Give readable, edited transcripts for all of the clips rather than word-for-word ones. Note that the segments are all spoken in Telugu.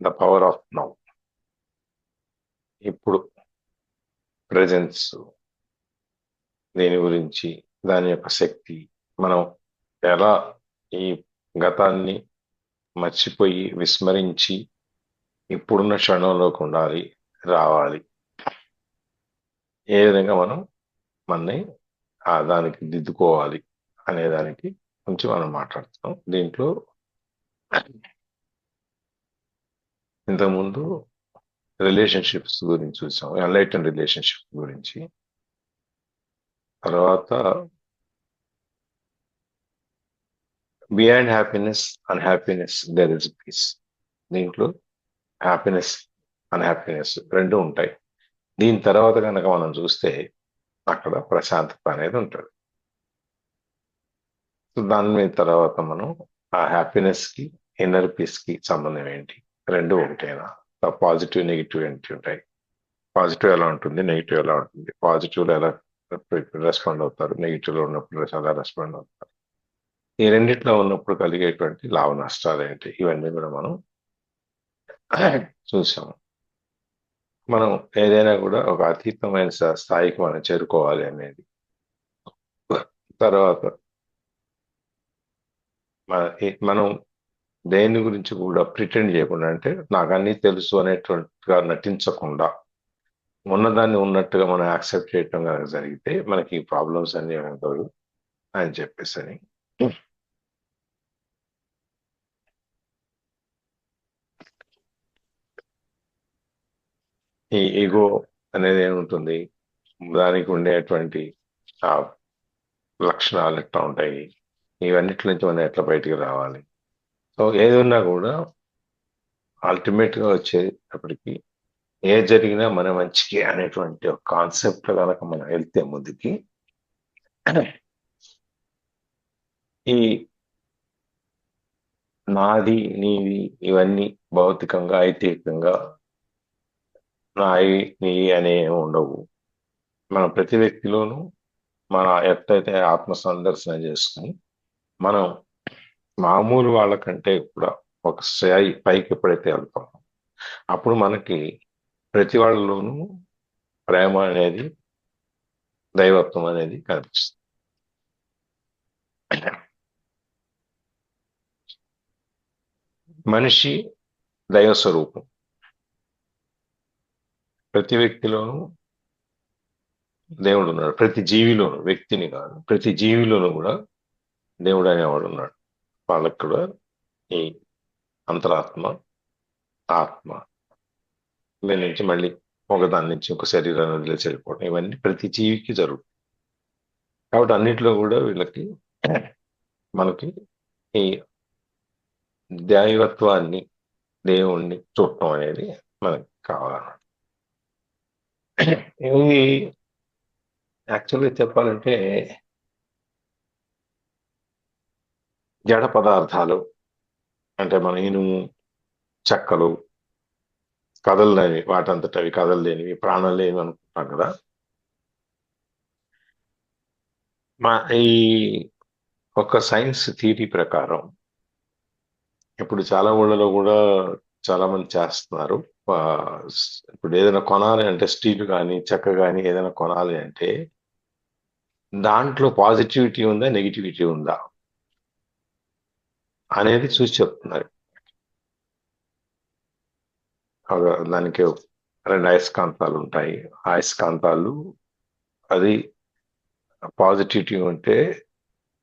The power of now. ఇప్పుడు ప్రెజెన్స్, దీని గురించి, దాని యొక్క శక్తి, మనం ఎలా ఈ గతాన్ని మర్చిపోయి విస్మరించి ఇప్పుడున్న క్షణంలోకి ఉండాలి, రావాలి, ఏ విధంగా మనం మనని దానికి దిద్దుకోవాలి అనే దానికి గురించి మనం మాట్లాడుతున్నాం. దీంట్లో ఇంతకుముందు రిలేషన్షిప్స్ గురించి చూసాం, ఎన్లైటన్ రిలేషన్షిప్ గురించి. తర్వాత beyond happiness, unhappiness there is peace. దీంట్లో హ్యాపీనెస్, అన్హ్యాపీనెస్ రెండు ఉంటాయి. దీని తర్వాత కనుక మనం చూస్తే అక్కడ ప్రశాంతత అనేది ఉంటుంది. దాని మీద తర్వాత మనం ఆ హ్యాపీనెస్ కి, ఇన్నర్ పీస్ కి సంబంధం ఏంటి, రెండు ఒకటేనా, పాజిటివ్ నెగిటివ్ ఏంటి ఉంటాయి, పాజిటివ్ ఎలా ఉంటుంది, నెగిటివ్ ఎలా ఉంటుంది, పాజిటివ్ లో ఎలా రెస్పాండ్ అవుతారు, నెగిటివ్ లో ఉన్నప్పుడు ఎలా రెస్పాండ్ అవుతారు, ఈ రెండిట్లో ఉన్నప్పుడు కలిగేటువంటి లాభ నష్టాలు ఏంటి, ఇవన్నీ కూడా మనం చూసాము. మనం ఏదైనా కూడా ఒక అతీతమైన స్థాయికి మనం చేరుకోవాలి అనేది. తర్వాత మనం దేని గురించి కూడా ప్రిటెండ్ చేయకుండా, అంటే నాకు అన్నీ తెలుసు అనేటువంటిగా నటించకుండా ఉన్నదాన్ని ఉన్నట్టుగా మనం యాక్సెప్ట్ చేయటం కనుక జరిగితే మనకి ప్రాబ్లమ్స్ అన్ని ఉండవు అని చెప్పేసి అని. ఈ ఈగో అనేది ఏముంటుంది, దానికి ఉండేటువంటి ఆ లక్షణాలు ఎట్లా ఉంటాయి, ఇవన్నిటి నుంచి మనం ఎట్లా బయటికి రావాలి. సో ఏది ఉన్నా కూడా అల్టిమేట్ గా వచ్చేటప్పటికి ఏ జరిగినా మన మంచికి అనేటువంటి ఒక కాన్సెప్ట్ కనుక మనం వెళ్తే ముందుకి, ఈ నాది నీది ఇవన్నీ భౌతికంగా ఐతికంగా నాయి నీ అనే ఉండవు. మన ప్రతి వ్యక్తిలోనూ మన ఎట్లయితే ఆత్మ సందర్శన చేసుకుని మనం మామూలు వాళ్ళకంటే కూడా ఒక స్థాయి పైకి ఎప్పుడైతే వెళ్తామో అప్పుడు మనకి ప్రతి వాళ్ళలోనూ ప్రేమ అనేది, దైవత్వం అనేది కనిపిస్తుంది. మనిషి దైవ స్వరూపం. ప్రతి వ్యక్తిలోనూ దేవుడు ఉన్నాడు, ప్రతి జీవిలోను, వ్యక్తిని కాదు ప్రతి జీవిలోనూ కూడా దేవుడు అనేవాడు ఉన్నాడు. వాళ్ళకు కూడా ఈ అంతరాత్మ, ఆత్మ దాని నుంచి మళ్ళీ ఒకదాని నుంచి ఒక శరీరాన్ని వదిలేసి వెళ్ళిపోవడం, ఇవన్నీ ప్రతి జీవికి జరుగుతుంది. కాబట్టి అన్నింటిలో కూడా వీళ్ళకి మనకి ఈ దైవత్వాన్ని, దేవుణ్ణి చూడటం అనేది మనకి కావాలన్నమాట. ఇవి యాక్చువల్గా చెప్పాలంటే జడ పదార్థాలు అంటే మన ఇనుము, చెక్కలు, కదలలేని వాటంతట అవి కదలలేనివి, ప్రాణం లేనివి అనుకుంటాం కదా. ఈ ఒక సైన్స్ థియరీ ప్రకారం ఇప్పుడు చాలా ఊళ్ళలో కూడా చాలా మంది చేస్తున్నారు. ఇప్పుడు ఏదైనా కొనాలి అంటే స్టీల్ కానీ చెక్క కానీ ఏదైనా కొనాలి అంటే దాంట్లో పాజిటివిటీ ఉందా, నెగిటివిటీ ఉందా అనేది చూసి చెప్తున్నారు. దానికి రెండు అయస్కాంతాలు ఉంటాయి. అయస్కాంతాలు అది పాజిటివిటీ ఉంటే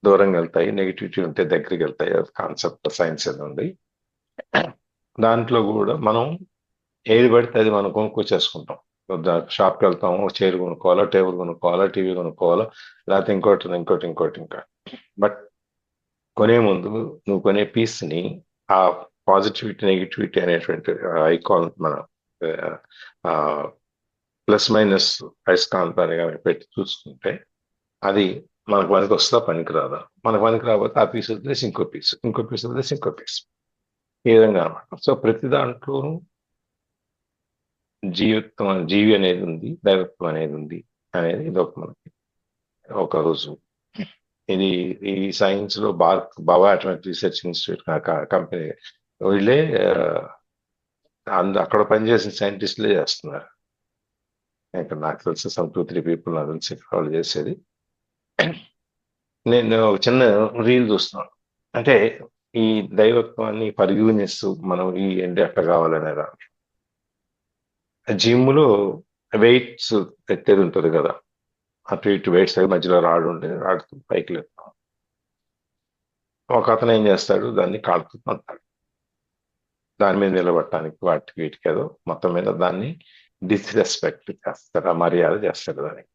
దూరంగా వెళ్తాయి, నెగిటివిటీ ఉంటే దగ్గరికి వెళ్తాయి. అది కాన్సెప్ట్ సైన్స్ అది ఉంది. దాంట్లో కూడా మనం ఏది పడితే అది మనం కొనుక్కొచ్చేసుకుంటాం. షాప్కి వెళ్తాము, చైర్ కొనుక్కోవాలా, టేబుల్ కొనుక్కోవాలా, టీవీ కొనుక్కోవాలా, లేకపోతే ఇంకోటి. బట్ కొనే ముందు నువ్వు కొనే పీస్ని ఆ పాజిటివిటీ, నెగిటివిటీ అనేటువంటి ఐకాన్ మన ప్లస్ మైనస్ అయస్కాంతాన్ని కానీ పెట్టి చూసుకుంటే అది మనకు పనికి వస్తుందా, పనికి రాదా, మనకు పనికి రాకపోతే ఆ పీస్ వదిలేసి ఇంకో పీస్ వదిలేసి ఇంకో పీస్, ఈ విధంగా అనమాట. సో ప్రతి దాంట్లోనూ జీవి అనేది ఉంది, దైవత్వం అనేది ఉంది అనేది ఇది ఒక మనకి ఒక రోజు. ఇది ఈ సైన్స్ లో బాబా అటామిక్ రీసెర్చ్ ఇన్స్టిట్యూట్ కంపెనీ వీళ్ళే అక్కడ పనిచేసిన సైంటిస్టులే చేస్తున్నారు. ఇక్కడ నాకు తెలిసి సమ్ 2-3 పీపుల్ నాకు తెలిసి వాళ్ళు చేసేది. నేను ఒక చిన్న రీల్ చూస్తున్నాను. అంటే ఈ దైవత్వాన్ని ఫర్గివ్నెస్ మనం ఈ ఏంటి ఎట్లా కావాలనే దాంట్లో జిమ్ లో వెయిట్స్ ఎత్తేది ఉంటుంది కదా, అటు ఇటు వెయిట్స్ అవి మధ్యలో రాడు ఉంటే రాడుతూ పైకి లేపుతాం. ఒక అతను ఏం చేస్తాడు, దాన్ని కాలుతూ అంటాడు, దాని మీద నిలబడటానికి వాటికి వీటికి ఏదో మొత్తం మీద దాన్ని డిస్రెస్పెక్ట్ చేస్తాడు, మర్యాద చేస్తాడు దానికి.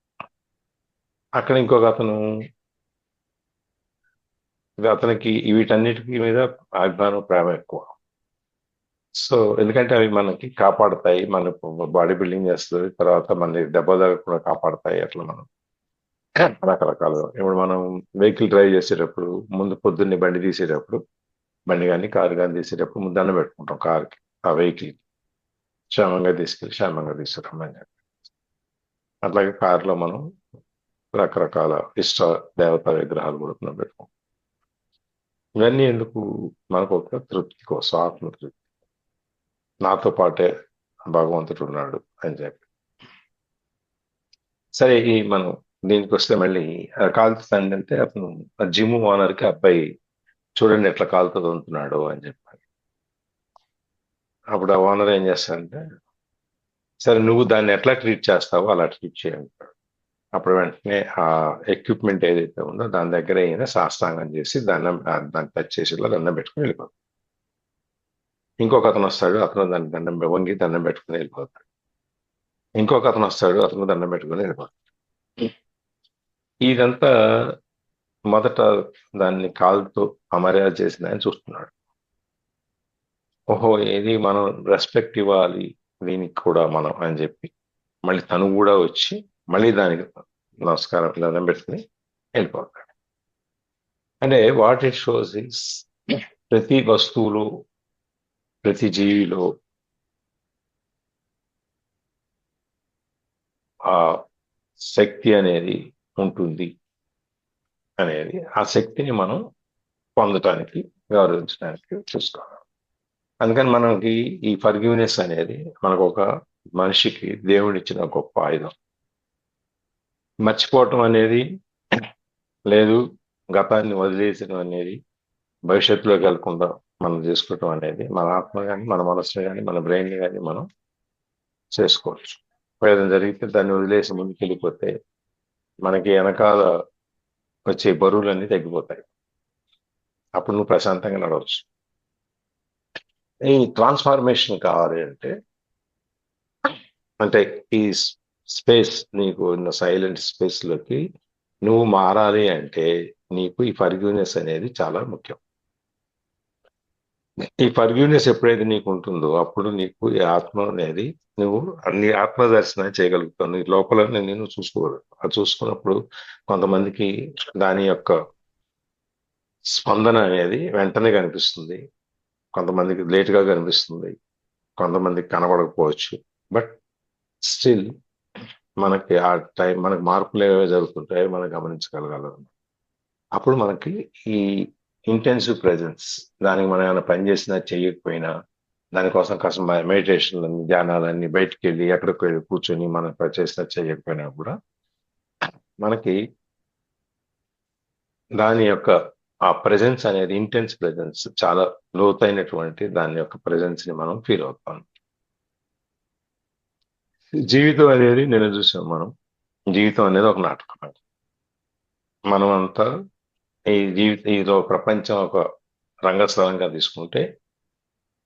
అక్కడ ఇంకొక అతను, అతనికి వీటన్నిటికీ మీద అభిమానం ప్రేమ ఎక్కువ. సో ఎందుకంటే అవి మనకి కాపాడుతాయి, మన బాడీ బిల్డింగ్ చేస్తుంది, తర్వాత మన దెబ్బ తగలకుండా కాపాడుతాయి. అట్లా మనం రకరకాలుగా ఇప్పుడు మనం వెహికల్ డ్రైవ్ చేసేటప్పుడు ముందు పొద్దున్నే బండి తీసేటప్పుడు, బండి కానీ కారు కానీ తీసేటప్పుడు ముందు దండం పెట్టుకుంటాం కార్కి, ఆ వెహికల్ క్షేమంగా తీసుకెళ్ళి క్షేమంగా తీసుకురమ్మని చెప్పి. అట్లాగే కారులో మనం రకరకాల ఇష్ట దేవతా విగ్రహాలు కూడా మనం పెట్టుకుంటాం. ఇవన్నీ ఎందుకు? మనకు ఒక తృప్తి కోసం, ఆత్మ తృప్తి. నాతో పాటే భగవంతుడు ఉన్నాడు అని చెప్పి. సరే, ఈ మనం దీనికి వస్తే మళ్ళీ కాలుతుంది అంటే అతను జిమ్ ఓనర్కి అబ్బాయి చూడండి ఎట్లా కాలుతుంది అంటున్నాడు అని చెప్పాలి. అప్పుడు ఆ ఓనర్ ఏం చేస్తాడంటే, సరే నువ్వు దాన్ని ఎట్లా ట్రీట్ చేస్తావో అలా ట్రీట్ చేయంటాడు. అప్పుడు వెంటనే ఆ ఎక్విప్మెంట్ ఏదైతే ఉందో దాని దగ్గర అయినా సాష్టాంగం చేసి దాన్ని టచ్ చేసి దండం పెట్టుకుని వెళ్ళిపోతాడు. ఇంకొక అతను వస్తాడు, అతను దాన్ని వంగి దండం పెట్టుకుని వెళ్ళిపోతాడు. ఇంకొక అతను వస్తాడు, అతను దండం పెట్టుకుని వెళ్ళిపోతాడు. ఇదంతా మొదట దాన్ని కాలుతో అమర్యాద చేసింది ఆయన చూస్తున్నాడు. ఓహో, ఏది మనం రెస్పెక్ట్ ఇవ్వాలి దీనికి కూడా మనం అని చెప్పి మళ్ళీ తను కూడా వచ్చి మళ్ళీ దానికి నమస్కారం దండం పెట్టుకుని వెళ్ళిపోతాడు. అంటే వాట్ ఇట్ షోస్ ఇస్, ప్రతి వస్తువులో ప్రతి జీవిలో ఆ శక్తి అనేది ఉంటుంది అనేది, ఆ శక్తిని మనం పొందటానికి, గౌరవించడానికి చూసుకోవాలి. అందుకని మనకి ఈ ఫర్గివ్నెస్ అనేది మనకు ఒక మనిషికి దేవుడిచ్చిన గొప్ప ఆయుధం. మర్చిపోవటం అనేది లేదు, గతాన్ని వదిలేసడం అనేది, భవిష్యత్తులోకి వెళ్లకుండా మనం చేసుకోవటం అనేది మన ఆత్మ కానీ మన మనసుని కానీ మన బ్రెయిన్ కానీ మనం చేసుకోవచ్చు. ఏదైనా జరిగితే దాన్ని వదిలేసి ముందుకు వెళ్ళిపోతే మనకి వెనకాల వచ్చే బరువులన్నీ తగ్గిపోతాయి. అప్పుడు నువ్వు ప్రశాంతంగా నడవచ్చు. ఈ ట్రాన్స్ఫార్మేషన్ కావాలి అంటే ఈ స్పేస్, నీకు ఉన్న సైలెంట్ స్పేస్ లోకి నువ్వు మారాలి అంటే నీకు ఈ ఫర్గివ్నెస్ అనేది చాలా ముఖ్యం. ఈ ఫర్గివ్నెస్ ఎప్పుడైతే నీకు ఉంటుందో అప్పుడు నీకు ఈ ఆత్మ అనేది, నువ్వు అన్ని ఆత్మ దర్శనం చేయగలుగుతావు. నీ లోపల నేను చూసుకోగలుగుతావు. అది చూసుకున్నప్పుడు కొంతమందికి దాని యొక్క స్పందన అనేది వెంటనే కనిపిస్తుంది, కొంతమందికి లేటుగా కనిపిస్తుంది, కొంతమందికి కనబడకపోవచ్చు. బట్ స్టిల్ మనకి ఆ టైం, మనకి మార్పులు ఏవే జరుగుతుంటాయో మనం గమనించగలగాలి. అప్పుడు మనకి ఈ ఇంటెన్సివ్ ప్రెజెన్స్, దానికి మనం ఏమైనా పని చేసినా చేయకపోయినా, దానికోసం కాస్త మెడిటేషన్లన్నీ ధ్యానాలన్నీ బయటికి వెళ్ళి ఎక్కడికి వెళ్ళి కూర్చొని మనం చేసినా చేయకపోయినా కూడా మనకి దాని యొక్క ఆ ప్రెజెన్స్ అనేది, ఇంటెన్స్ ప్రెజెన్స్, చాలా లోతైనటువంటి దాని యొక్క ప్రెజెన్స్ ని మనం ఫీల్ అవుతాం. జీవితం అనేది నేను చూసాం, జీవితం అనేది ఒక నాటకం. మనం అంతా ఇదో ప్రపంచం ఒక రంగస్థలంగా తీసుకుంటే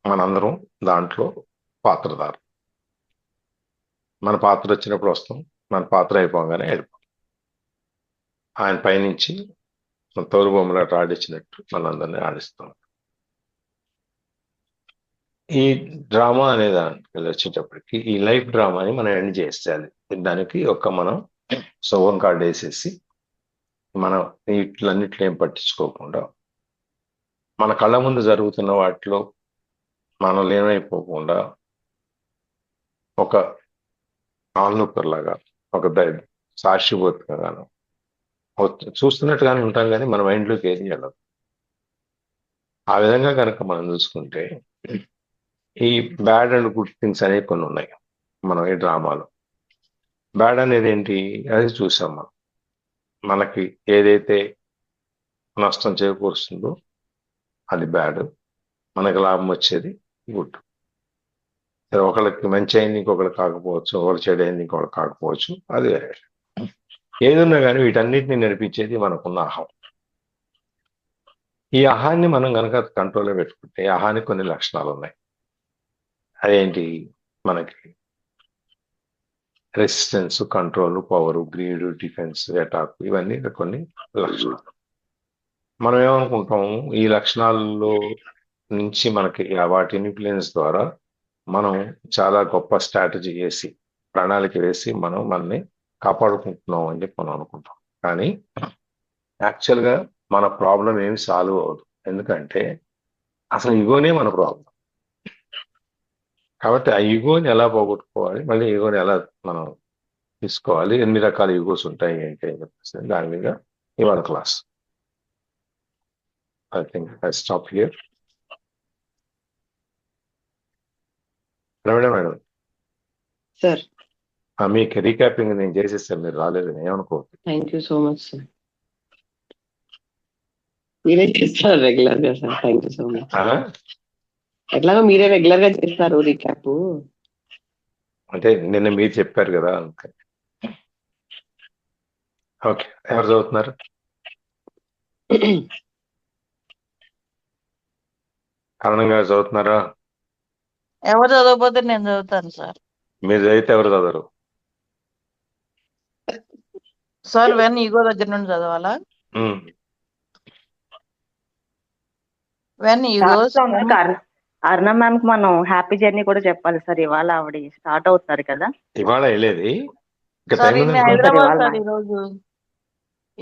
మనందరం దాంట్లో పాత్రధారు. మన పాత్ర వచ్చినప్పుడు వస్తాం, మన పాత్ర అయిపోగానే వెళ్ళిపోతాం. ఆయన పైనుంచి తోలుబొమ్మలాట ఆడించినట్టు మనందరినీ ఆడిస్తాం. ఈ డ్రామా అనే దానికి వచ్చేటప్పటికి ఈ లైఫ్ డ్రామాని మనం ఎండ్ చేసేయాలి. దానికి మనం శుభం కార్డు వేసేసి మనం వీటిలన్నిట్లో ఏం పట్టించుకోకుండా మన కళ్ళ ముందు జరుగుతున్న వాటిలో మనం లీనమైపోకుండా ఒక ఆన్లూకర్ లాగా, ఒక సాక్షిభూతంగాను చూస్తున్నట్టుగానే ఉంటాం, కానీ మన మైండ్లోకి ఏది వెళ్ళదు. ఆ విధంగా కనుక మనం చూసుకుంటే ఈ బ్యాడ్ అండ్ గుడ్ థింగ్స్ అనేవి కొన్ని ఉన్నాయి మనం ఈ డ్రామాలో. బ్యాడ్ అనేది ఏంటి? అది చూసాం మనం. మనకి ఏదైతే నష్టం చేకూరుస్తుందో అది బ్యాడ్, మనకి లాభం వచ్చేది గుడ్. ఒకళ్ళకి మంచి అయింది ఇంకొకరికి కాకపోవచ్చు, ఒకరు చెడు అయింది ఇంకొకరికి కాకపోవచ్చు, అది వేరే. ఏదున్నా కానీ వీటన్నిటిని నడిపించేది మనకున్న అహం. ఈ అహాన్ని మనం కనుక కంట్రోల్లో పెట్టుకుంటే, అహానికి కొన్ని లక్షణాలు ఉన్నాయి. అదేంటి? మనకి resistance, control, power, greed, defence, attack, ఇవన్నీ కొన్ని లక్షణాలు. మనం ఏమనుకుంటాం, ఈ లక్షణాల్లో నుంచి మనకి వాటి ఇన్ఫ్లుయెన్స్ ద్వారా మనం చాలా గొప్ప స్ట్రాటజీ వేసి, ప్రణాళిక వేసి మనం మనని కాపాడుకుంటున్నాం అని చెప్పి మనం అనుకుంటాం. కానీ యాక్చువల్గా మన ప్రాబ్లం ఏమి సాల్వ్ అవ్వదు. ఎందుకంటే అసలు ఈగోనే మన ప్రాబ్లం. కాబట్టి ఆ ఈగోని ఎలా పోగొట్టుకోవాలి, మళ్ళీ ఈగోని ఎలా మనం తీసుకోవాలి, ఎన్ని రకాల ఈగోస్ ఉంటాయి ఏంటి అని చెప్పేసి దాని మీద ఇవాళ class. I think I stop here. Ramana madam, sir మీకు రీక్యాపింగ్ నేను చేసేసాను, మీరు రాలేదు, ఏమనుకోవద్దు. Thank you so much sir. మీరే చేస్తారు రెగ్యులర్ గా sir. Thank you so much. ఎట్లాగో మీరే రెగ్యులర్ గా చేస్తారు రీక్యాప్. అంటే నిన్న మీరు చెప్పారు కదా అందుకని. ఓకే, ఎవరు చదువుతున్నారు? కారణం గారు చదువుతున్నారా? ఎవరు చదవకపోతే నేను చదువుతాను సార్. మీరు చదివితే ఎవరు చదవరు? సార్ వెన్ ఈగో దగ్గర నుండి చదవాలా? వెన్ ఈగోస్ అరుణ మ్యామ్ కి మనం హ్యాపీ జర్నీ కూడా చెప్పాలి సార్. ఇవాళ ఆవిడ స్టార్ట్ అవుతారు కదా. ఇవాళ వెళ్ళేది సార్ హైదరాబాద్ సార్ ఈరోజు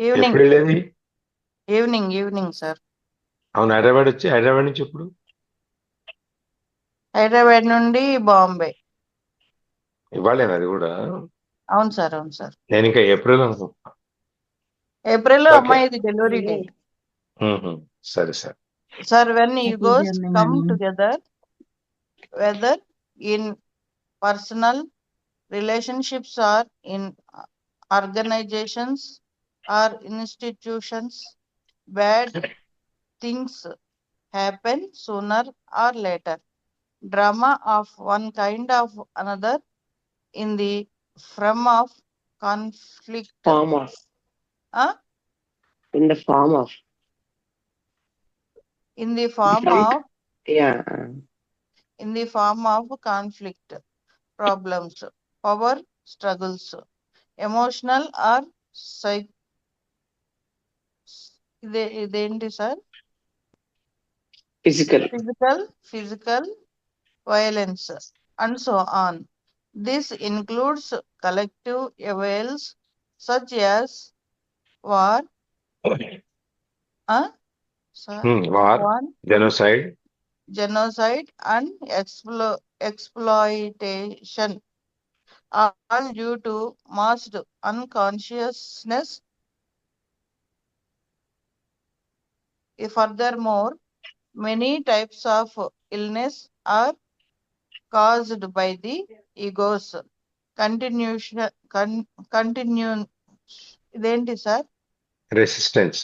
ఈవినింగ్. వెళ్ళేది ఈవినింగ్ సార్. అవును, హైదరాబాద్ నుంచి ఇప్పుడు హైదరాబాద్ నుండి బాంబే. ఇవాళేనా అది కూడా? అవును సార్, అవును సార్. నేను ఇంకా ఏప్రిల్ అనుకుంటున్నా. ఏప్రిల్ అమ్మాయిది డెలివరీ డేట్. సరే sir. Sir when egos come together, whether in personal relationships or in organizations or institutions, bad things happen sooner or later. Drama of one kind of another in the form of conflict. Form of. In the form of. In the form of. Yeah. In the form of conflict, problems, power struggles, emotional or ఇదేంటి sir? physical violence and so on. This includes collective evils such as war, genocide and exploitation, all due to masked unconsciousness. Furthermore, many types of illness are caused by the ego's ఇదేంటి sir? Resistance.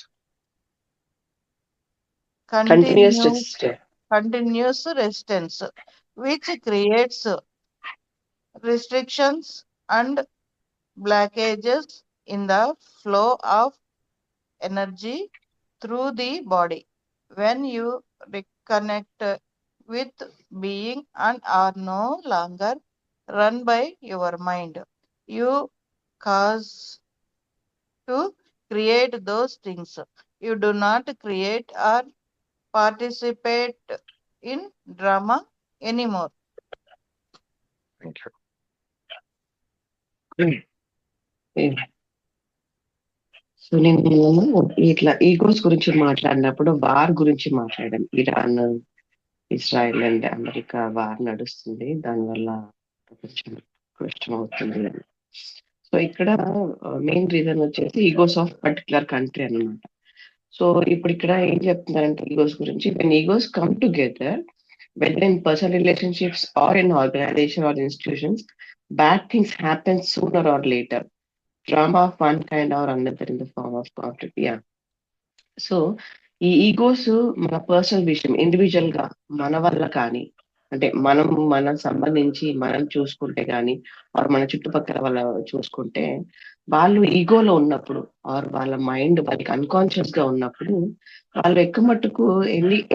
Continuous resistance, which creates restrictions and blockages in the flow of energy through the body. When you reconnect with being and are no longer run by your mind, you cause to create those things. You do not create or participate in drama anymore. Thank you. So నేను ఇట్లా ఈగోస్ గురించి మాట్లాడినప్పుడు వార్ గురించి మాట్లాడాను. Iran, Israel and America war నడుస్తుంది, దానివల్ల ప్రపంచం కష్టం అవుతుంది అని. సో ఇక్కడ మెయిన్ రీజన్ వచ్చేసి ఈగోస్ ఆఫ్ పర్టికులర్ కంట్రీ అన్నమాట. సో ఇప్పుడు ఇక్కడ ఏం చెప్తున్నారంటే ఈగోస్ గురించి, when egos come together whether in personal relationships or in organization or institutions, bad things happen sooner or later. Drama of one kind or another in the form of conflict. Yeah. So ఈ ఈగోస్ మన పర్సనల్ విషయం, ఇండివిజువల్ గా మన వల్ల కానీ, అంటే మనం సంబంధించి మనం చూసుకుంటే కానీ, ఆర్ మన చుట్టుపక్కల వాళ్ళ చూసుకుంటే, వాళ్ళు ఈగోలో ఉన్నప్పుడు ఆర్ వాళ్ళ మైండ్ వాళ్ళకి అన్కాన్షియస్ గా ఉన్నప్పుడు వాళ్ళు ఎక్కువ మట్టుకు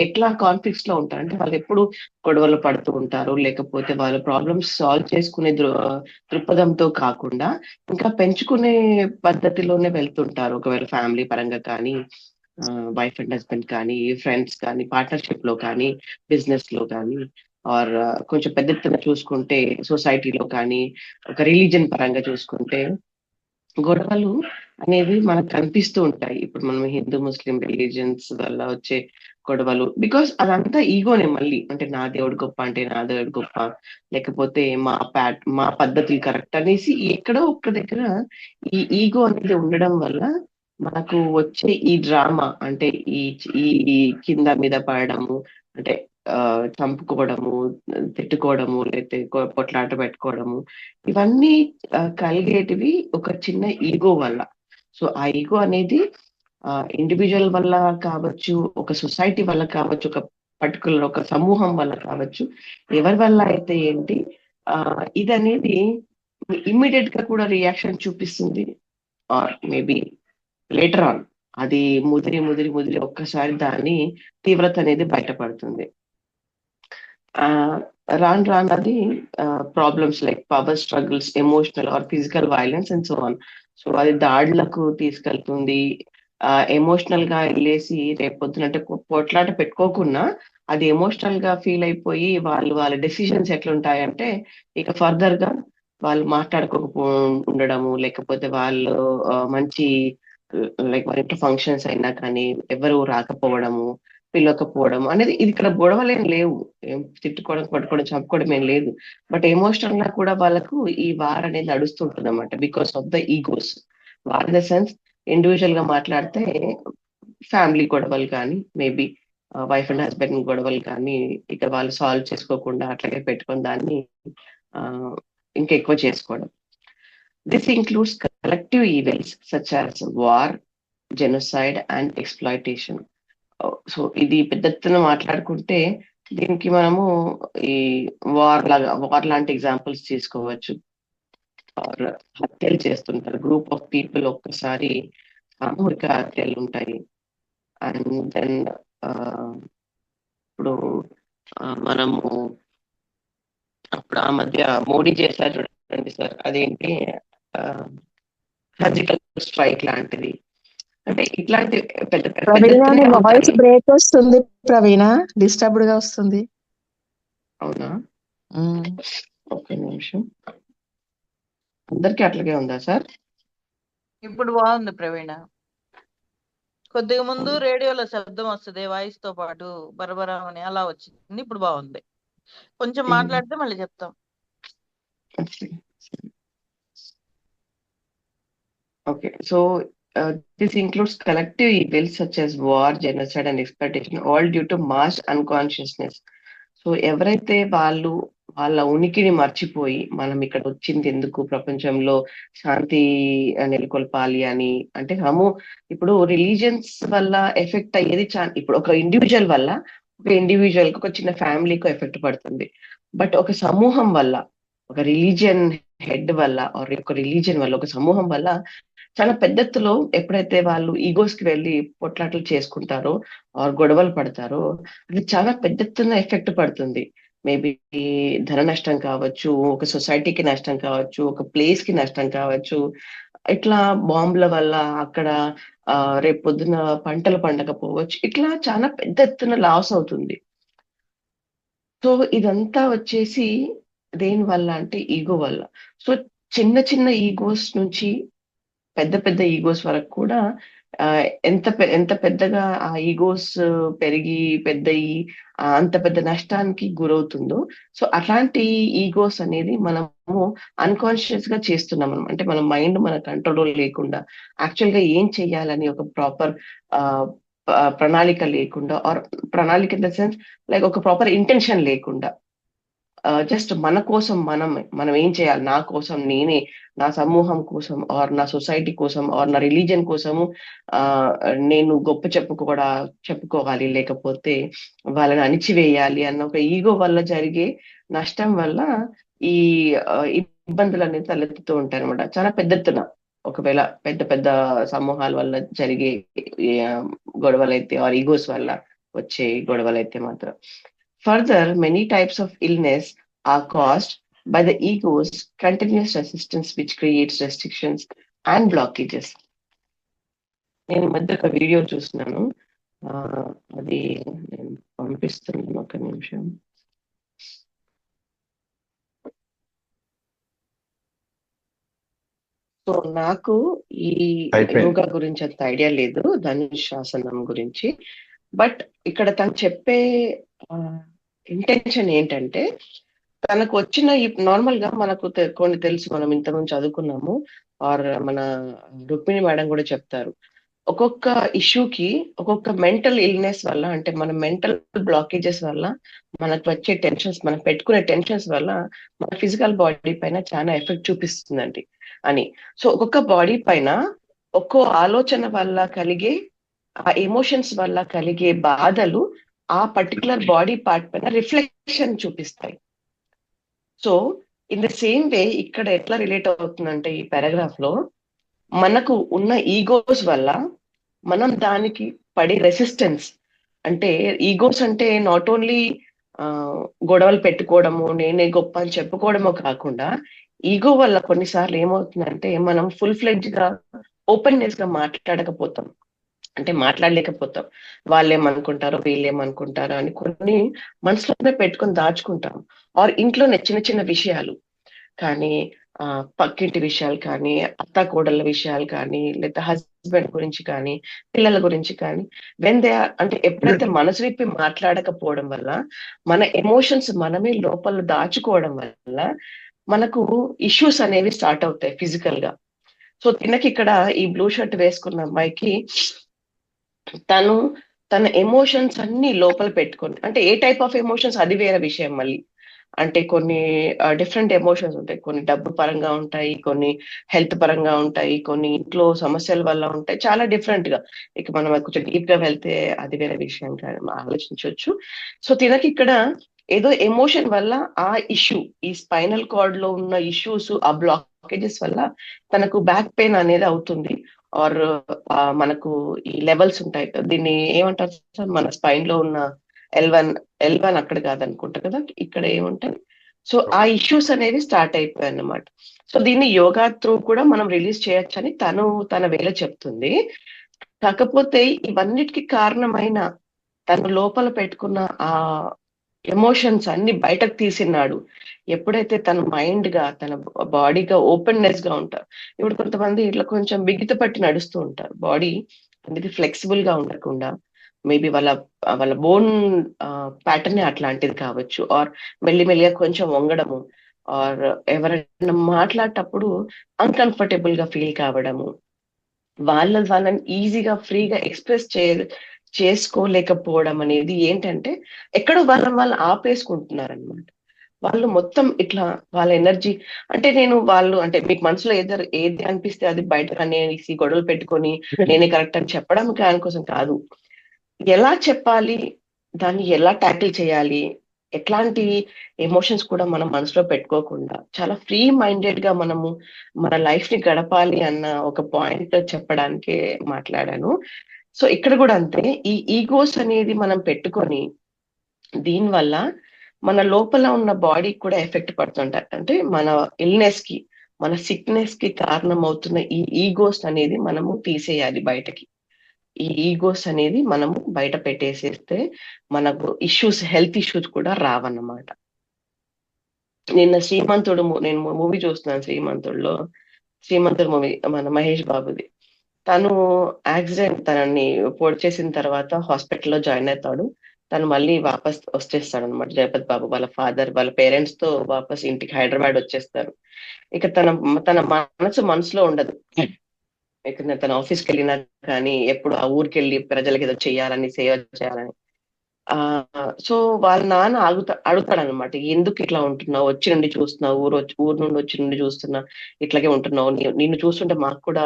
ఎట్లా కాన్ఫ్లిక్ట్స్ లో ఉంటారు అంటే వాళ్ళు ఎప్పుడు గొడవలు పడుతూ ఉంటారు, లేకపోతే వాళ్ళ ప్రాబ్లమ్స్ సాల్వ్ చేసుకునే దృక్పథంతో కాకుండా ఇంకా పెంచుకునే పద్ధతిలోనే వెళ్తుంటారు. ఒకవేళ ఫ్యామిలీ పరంగా కానీ, వైఫ్ అండ్ హస్బెండ్ కానీ, ఫ్రెండ్స్ కానీ, పార్ట్నర్షిప్ లో కానీ, బిజినెస్ లో కానీ, ఆర్ కొంచెం పెద్ద ఎత్తున చూసుకుంటే సొసైటీలో కానీ, ఒక రిలీజన్ పరంగా చూసుకుంటే గొడవలు అనేవి మనకు కనిపిస్తూ ఉంటాయి. ఇప్పుడు మనం హిందూ ముస్లిం రిలీజియన్స్ వల్ల వచ్చే గొడవలు, బికాస్ అదంతా ఈగోనే మళ్ళీ. అంటే నా దేవుడు గొప్ప అంటే నా దేవుడు గొప్ప, లేకపోతే మా పద్ధతులు కరెక్ట్ అనేసి ఎక్కడో ఒక్క దగ్గర ఈ ఈగో అనేది ఉండడం వల్ల మనకు వచ్చే ఈ డ్రామా, అంటే ఈ ఈ ఈ కింద మీద పడడము, అంటే చంపుకోవడము, తిట్టుకోవడము, లేకపోతే కొట్లాట పెట్టుకోవడము, ఇవన్నీ కలిగేటివి ఒక చిన్న ఈగో వల్ల. సో ఆ ఈగో అనేది ఇండివిజువల్ వల్ల కావచ్చు, ఒక సొసైటీ వల్ల కావచ్చు, ఒక పర్టికులర్ ఒక సమూహం వల్ల కావచ్చు, ఎవరి వల్ల అయితే ఏంటి, ఇది అనేది ఇమ్మీడియట్ గా కూడా రియాక్షన్ చూపిస్తుంది. ఆర్ మేబీ లేటర్ ఆన్ అది ముదిరి ముదిరి ముదిరి ఒక్కసారి దాని తీవ్రత అనేది బయటపడుతుంది. రాను రాను అది problems like power struggles, emotional are physical violence and so on. So అది దాడులకు తీసుకెళ్తుంది. ఎమోషనల్ గా వెళ్ళేసి రేపొద్దున అంటే పోట్లాట పెట్టుకోకుండా అది ఎమోషనల్ గా ఫీల్ అయిపోయి వాళ్ళ డెసిషన్స్ ఎట్లుంటాయంటే ఇక ఫర్దర్ గా వాళ్ళు మాట్లాడుకోకపో ఉండడము, లేకపోతే వాళ్ళు మంచి లైక్ వాళ్ళ ఇంట్లో ఫంక్షన్స్ అయినా కానీ ఎవరు రాకపోవడము, పిలవకపోవడం అనేది, ఇది ఇక్కడ గొడవలు ఏం లేవు, ఏం తిట్టుకోవడం, కొట్టుకోవడం, చంపుకోవడం ఏం లేదు. బట్ ఎమోషనల్ గా కూడా వాళ్ళకు ఈ వార్ అనేది నడుస్తుంటుంది అనమాట, because of the egos. War in the sense individual గా మాట్లాడితే ఫ్యామిలీ గొడవలు కానీ, మేబీ వైఫ్ అండ్ హస్బెండ్ గొడవలు కానీ, ఇక వాళ్ళు సాల్వ్ చేసుకోకుండా అట్లాగే పెట్టుకుని దాన్ని ఇంకా ఎక్కువ చేసుకోవడం. This includes collective evils such as war, genocide and exploitation. So ఇది పెద్ద ఎత్తున మాట్లాడుకుంటే దీనికి మనము ఈ వార్ లాంటి ఎగ్జాంపుల్స్ తీసుకోవచ్చు. హత్యలు చేస్తుంటారు, గ్రూప్ ఆఫ్ పీపుల్ ఒక్కసారి సామూహిక హత్యలు ఉంటాయి. అండ్ దెన్ ఇప్పుడు మనము అప్పుడు ఆ మధ్య మోడీ చేశారు చూడండి సార్, అదేంటి సర్జికల్ స్ట్రైక్ లాంటిది. అంటే ఇట్లాంటి పెద్ద ప్రవీణ వాయిస్ బ్రేక్ వస్తుంది, ప్రవీణ డిస్టర్బ్డ్ గా వస్తుంది. అవునా, ఒక్క నిమిషం. అందరికి అట్లాగే ఉందా సార్? ఇప్పుడు బాగుంది ప్రవీణ. కొద్దిగా ముందు రేడియోలో శబ్దం వస్తుంది వాయిస్ తో పాటు బరబరా అని, అలా వచ్చింది. ఇప్పుడు బాగుంది. కొంచెం మాట్లాడితే మళ్ళీ చెప్తాం. Okay, so this includes collective evils such as war, genocide and exploitation, all due to mass unconsciousness. So ఎవరైతే వాళ్ళ ఉనికిని మర్చిపోయి మనం ఇక్కడ వచ్చింది ఎందుకు, ప్రపంచంలో శాంతి నెలకొల్పాలి అని, అంటే ఇప్పుడు రిలీజియన్స్ వల్ల ఎఫెక్ట్ అయ్యేది ఇప్పుడు ఒక ఇండివిజువల్ వల్ల, ఒక ఇండివిజువల్ కి, ఒక చిన్న ఫ్యామిలీకి ఎఫెక్ట్ పడుతుంది. బట్ ఒక సమూహం వల్ల, ఒక రిలీజియన్ హెడ్ వల్ల, ఒక రిలీజియన్ వల్ల, ఒక సమూహం వల్ల చాలా పెద్ద ఎత్తులో ఎప్పుడైతే వాళ్ళు ఈగోస్ కి వెళ్ళి పొట్లాటలు చేసుకుంటారో ఆర్ గొడవలు పడతారో అది చాలా పెద్ద ఎత్తున ఎఫెక్ట్ పడుతుంది. మేబీ ధన నష్టం కావచ్చు, ఒక సొసైటీకి నష్టం కావచ్చు, ఒక ప్లేస్ కి నష్టం కావచ్చు. ఇట్లా బాంబుల వల్ల అక్కడ రేపు పొద్దున పంటలు పండకపోవచ్చు. ఇట్లా చాలా పెద్ద ఎత్తున లాస్ అవుతుంది. సో ఇదంతా వచ్చేసి దేని వల్ల అంటే ఈగో వల్ల. సో చిన్న చిన్న ఈగోస్ నుంచి పెద్ద పెద్ద ఈగోస్ వరకు కూడా ఎంత పెద్దగా ఆ ఈగోస్ పెరిగి పెద్దయి అంత పెద్ద నష్టానికి గురవుతుందో, సో అట్లాంటి ఈగోస్ అనేది మనము అన్కాన్షియస్ గా చేస్తున్నాం. అంటే మన మైండ్ మన కంట్రోల్ లేకుండా యాక్చువల్ గా ఏం చెయ్యాలని ఒక ప్రాపర్ ప్రణాళిక లేకుండా, ఆర్ ప్రణాళిక ఇన్ ద సెన్స్ లైక్ ఒక ప్రాపర్ ఇంటెన్షన్ లేకుండా, జస్ట్ మన కోసం మనం ఏం చేయాలి, నా కోసం నేనే, నా సమూహం కోసం, ఆర్ నా సొసైటీ కోసం, ఆర్ నా రిలీజియన్ కోసము నేను గొప్ప చెప్పుకోవాలి, లేకపోతే వాళ్ళని అణిచివేయాలి అన్న ఒక ఈగో వల్ల జరిగే నష్టం వల్ల ఈ ఇబ్బందులు అనేది తలెత్తుతూ ఉంటాయి అనమాట. చాలా పెద్ద ఎత్తున ఒకవేళ పెద్ద పెద్ద సమూహాల వల్ల జరిగే గొడవలైతే, ఆర్ ఈగోస్ వల్ల వచ్చే గొడవలైతే మాత్రం. Further, many types of illness are caused by the ego's continuous resistance, which creates restrictions and blockages. నేను ఈ మధ్య ఒక వీడియో చూస్తున్నాను, అది నేను పంపిస్తున్నాను, ఒక నిమిషం. సో నాకు ఈ యోగా గురించి అంత ఐడియా లేదు, ధనుషాసనం గురించి. బట్ ఇక్కడ తను చెప్పే ఇంటెన్షన్ ఏంటంటే, తనకు వచ్చిన నార్మల్ గా మనకు కొన్ని తెలుసు, మనం ఇంతకుముందు చదువుకున్నాము, ఆర్ మన రుక్మిణి మేడం కూడా చెప్తారు, ఒక్కొక్క ఇష్యూకి ఒక్కొక్క మెంటల్ ఇల్నెస్ వల్ల, అంటే మన మెంటల్ బ్లాకేజెస్ వల్ల మనకు వచ్చే టెన్షన్స్, మనం పెట్టుకునే టెన్షన్స్ వల్ల మన ఫిజికల్ బాడీ పైన చాలా ఎఫెక్ట్ చూపిస్తుందండి అని. సో ఒక్కొక్క బాడీ పైన ఒక్కో ఆలోచన వల్ల కలిగే, ఆ ఎమోషన్స్ వల్ల కలిగే బాధలు ఆ పర్టికులర్ బాడీ పార్ట్ పైన రిఫ్లెక్షన్ చూపిస్తాయి. So in the same way ఇక్కడ ఎట్లా రిలేట్ అవుతుందంటే, ఈ పారాగ్రాఫ్ లో మనకు ఉన్న ఈగోస్ వల్ల మనం దానికి పడే రెసిస్టెన్స్, అంటే ఈగోస్ అంటే నాట్ ఓన్లీ గొడవలు పెట్టుకోవడము, నేనే గొప్ప అని చెప్పుకోవడమో కాకుండా, ఈగో వల్ల కొన్నిసార్లు ఏమవుతుందంటే మనం ఫుల్ ఫ్లెడ్జ్ గా ఓపెన్నెస్ గా మాట్లాడలేకపోతాం. వాళ్ళేమనుకుంటారో వీళ్ళేమనుకుంటారో అని కొన్ని మనసులోనే పెట్టుకొని దాచుకుంటాం. ఆర్ ఇంట్లోనే చిన్న చిన్న విషయాలు కానీ, పక్కింటి విషయాలు కానీ, అత్త కోడళ్ళ విషయాలు కానీ, లేదా హస్బెండ్ గురించి కానీ, పిల్లల గురించి కానీ, అంటే ఎప్పుడైతే మనసు విప్పి మాట్లాడకపోవడం వల్ల, మన ఎమోషన్స్ మనమే లోపల దాచుకోవడం వల్ల మనకు ఇష్యూస్ అనేవి స్టార్ట్ అవుతాయి ఫిజికల్ గా. సో తినకి ఇక్కడ ఈ బ్లూ షర్ట్ వేసుకున్న అమ్మాయికి తన ఎమోషన్స్ అన్ని లోపల పెట్టుకొని, అంటే ఏ టైప్ ఆఫ్ ఎమోషన్స్ అది వేరే విషయం మళ్ళీ. అంటే కొన్ని డిఫరెంట్ ఎమోషన్స్ ఉంటాయి, కొన్ని డబ్బు పరంగా ఉంటాయి, కొన్ని హెల్త్ పరంగా ఉంటాయి, కొన్ని ఇంట్లో సమస్యల వల్ల ఉంటాయి, చాలా డిఫరెంట్ గా. ఇక మనం కొంచెం డీప్ గా వెళ్తే అది వేరే విషయం ఆలోచించవచ్చు. సో తినకి ఇక్కడ ఏదో ఎమోషన్ వల్ల ఆ ఇష్యూ, ఈ స్పైనల్ కార్డ్ లో ఉన్న ఇష్యూస్, ఆ బ్లాకేజెస్ వల్ల తనకు బ్యాక్ పెయిన్ అనేది అవుతుంది. ఆర్ మనకు ఈ లెవెల్స్ ఉంటాయి, దీన్ని ఏమంటారు సార్, మన స్పైన్ లో ఉన్న L1 అక్కడ కాదనుకుంటా కదా, ఇక్కడ ఏముంటాయి. సో ఆ ఇష్యూస్ అనేవి స్టార్ట్ అయిపోయాయి అన్నమాట. సో దీన్ని యోగా త్రూ కూడా మనం రిలీజ్ చేయొచ్చని తన వేళ చెప్తుంది. కాకపోతే ఇవన్నిటికీ కారణమైన తను లోపల పెట్టుకున్న ఆ ఎమోషన్స్ అన్ని బయటకు తీసినాడు ఎప్పుడైతే తన మైండ్ గా, తన బాడీగా ఓపెన్నెస్ గా ఉంటారు. ఇప్పుడు కొంతమంది ఇట్లా కొంచెం బిగిత పట్టి నడుస్తూ ఉంటారు, బాడీ అనేది ఫ్లెక్సిబుల్ గా ఉండకుండా, మేబీ వాళ్ళ బోన్ ప్యాటర్న్ అట్లాంటిది కావచ్చు, ఆర్ మెల్లిమెల్లిగా కొంచెం వంగడము, ఆర్ ఎవరైనా మాట్లాడేటప్పుడు అన్కంఫర్టబుల్ గా ఫీల్ కావడము, వాళ్ళని ఈజీగా ఫ్రీగా ఎక్స్ప్రెస్ చేసుకోలేకపోవడం అనేది ఏంటంటే ఎక్కడో వాళ్ళు ఆపేసుకుంటున్నారు అనమాట. వాళ్ళు మొత్తం ఇట్లా వాళ్ళ ఎనర్జీ, అంటే అంటే మీకు మనసులో ఏది అనిపిస్తే అది బయట అనేసి గొడవలు పెట్టుకొని నేనే కరెక్ట్ అని చెప్పడం దానికోసం కాదు, ఎలా చెప్పాలి, దాన్ని ఎలా ట్యాకిల్ చేయాలి, ఎట్లాంటి ఎమోషన్స్ కూడా మనం మనసులో పెట్టుకోకుండా చాలా ఫ్రీ మైండెడ్ గా మనము మన లైఫ్ ని గడపాలి అన్న ఒక పాయింట్ చెప్పడానికే మాట్లాడాను. సో ఇక్కడ కూడా అంతే, ఈ ఈగోస్ అనేది మనం పెట్టుకొని దీనివల్ల మన లోపల ఉన్న బాడీకి కూడా ఎఫెక్ట్ పడుతుంటారు. అంటే మన ఇల్నెస్ కి, మన సిక్నెస్ కి కారణం అవుతున్న ఈ ఈగోస్ అనేది మనము తీసేయాలి బయటకి. ఈ ఈగోస్ అనేది మనము బయట పెట్టేసేస్తే మనకు ఇష్యూస్, హెల్త్ ఇష్యూస్ కూడా రావన్నమాట. నిన్న నేను మూవీ చూస్తున్నాను, శ్రీమంతుడు మూవీ, మన మహేష్ బాబుది. తను యాక్సిడెంట్, తనని పొడిచేసిన తర్వాత హాస్పిటల్లో జాయిన్ అవుతాడు. తను మళ్ళీ వాపస్ వచ్చేస్తాడు అనమాట. జగపతి బాబు వాళ్ళ ఫాదర్, వాళ్ళ పేరెంట్స్ తో వాపస్ ఇంటికి హైదరాబాద్ వచ్చేస్తారు. ఇక తన మనసులో ఉండదు, ఎక్కడ తన ఆఫీస్కి వెళ్ళినా కానీ ఎప్పుడు ఆ ఊరికి వెళ్ళి ప్రజలకి ఏదో చేయాలని సేవ చేయాలని సో వాళ్ళ నాన్న అడుగుతాడు అనమాట, ఎందుకు ఇట్లా ఉంటున్నావు, వచ్చి నుండి చూస్తున్నావు, ఊరు నుండి వచ్చి నుండి చూస్తున్నా ఇట్లాగే ఉంటున్నావు, నిన్ను చూస్తుంటే మాకు కూడా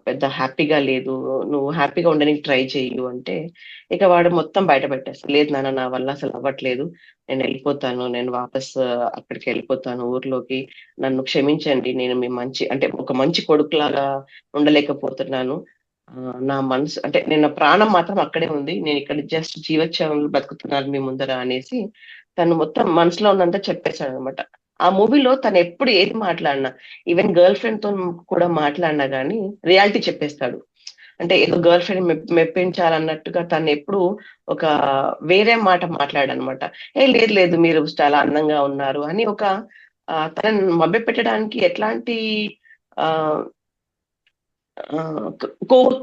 పెద్ద హ్యాపీగా లేదు, నువ్వు హ్యాపీగా ఉండడానికి ట్రై చేయు అంటే ఇక వాడు మొత్తం బయట పెట్టేస్తాడు. లేదు నాన్న, నా వల్ల అసలు అవ్వట్లేదు, నేను వెళ్ళిపోతాను, నేను వాపస్ అక్కడికి వెళ్ళిపోతాను ఊర్లోకి, నన్ను క్షమించండి, నేను మీ అంటే ఒక మంచి కొడుకులాగా ఉండలేకపోతున్నాను, నా మనసు అంటే నేను ప్రాణం మాత్రం అక్కడే ఉంది, నేను ఇక్కడ జస్ట్ జీవోత్సవంలో బతుకుతున్నాను మీ ముందర అనేసి తను మొత్తం మనసులో ఉన్నంత చెప్పేశాడు అనమాట. ఆ మూవీలో తను ఎప్పుడు ఏది మాట్లాడినా, ఈవెన్ గర్ల్ ఫ్రెండ్ తో కూడా మాట్లాడినా గానీ రియాలిటీ చెప్పేస్తాడు. అంటే ఏదో గర్ల్ ఫ్రెండ్ మెప్పించాలన్నట్టుగా తను ఎప్పుడు ఒక వేరే మాట మాట్లాడనమాట. లేదు లేదు, మీరు చాలా అందంగా ఉన్నారు అని ఒక తనని మభ్య పెట్టడానికి ఎట్లాంటి ఆ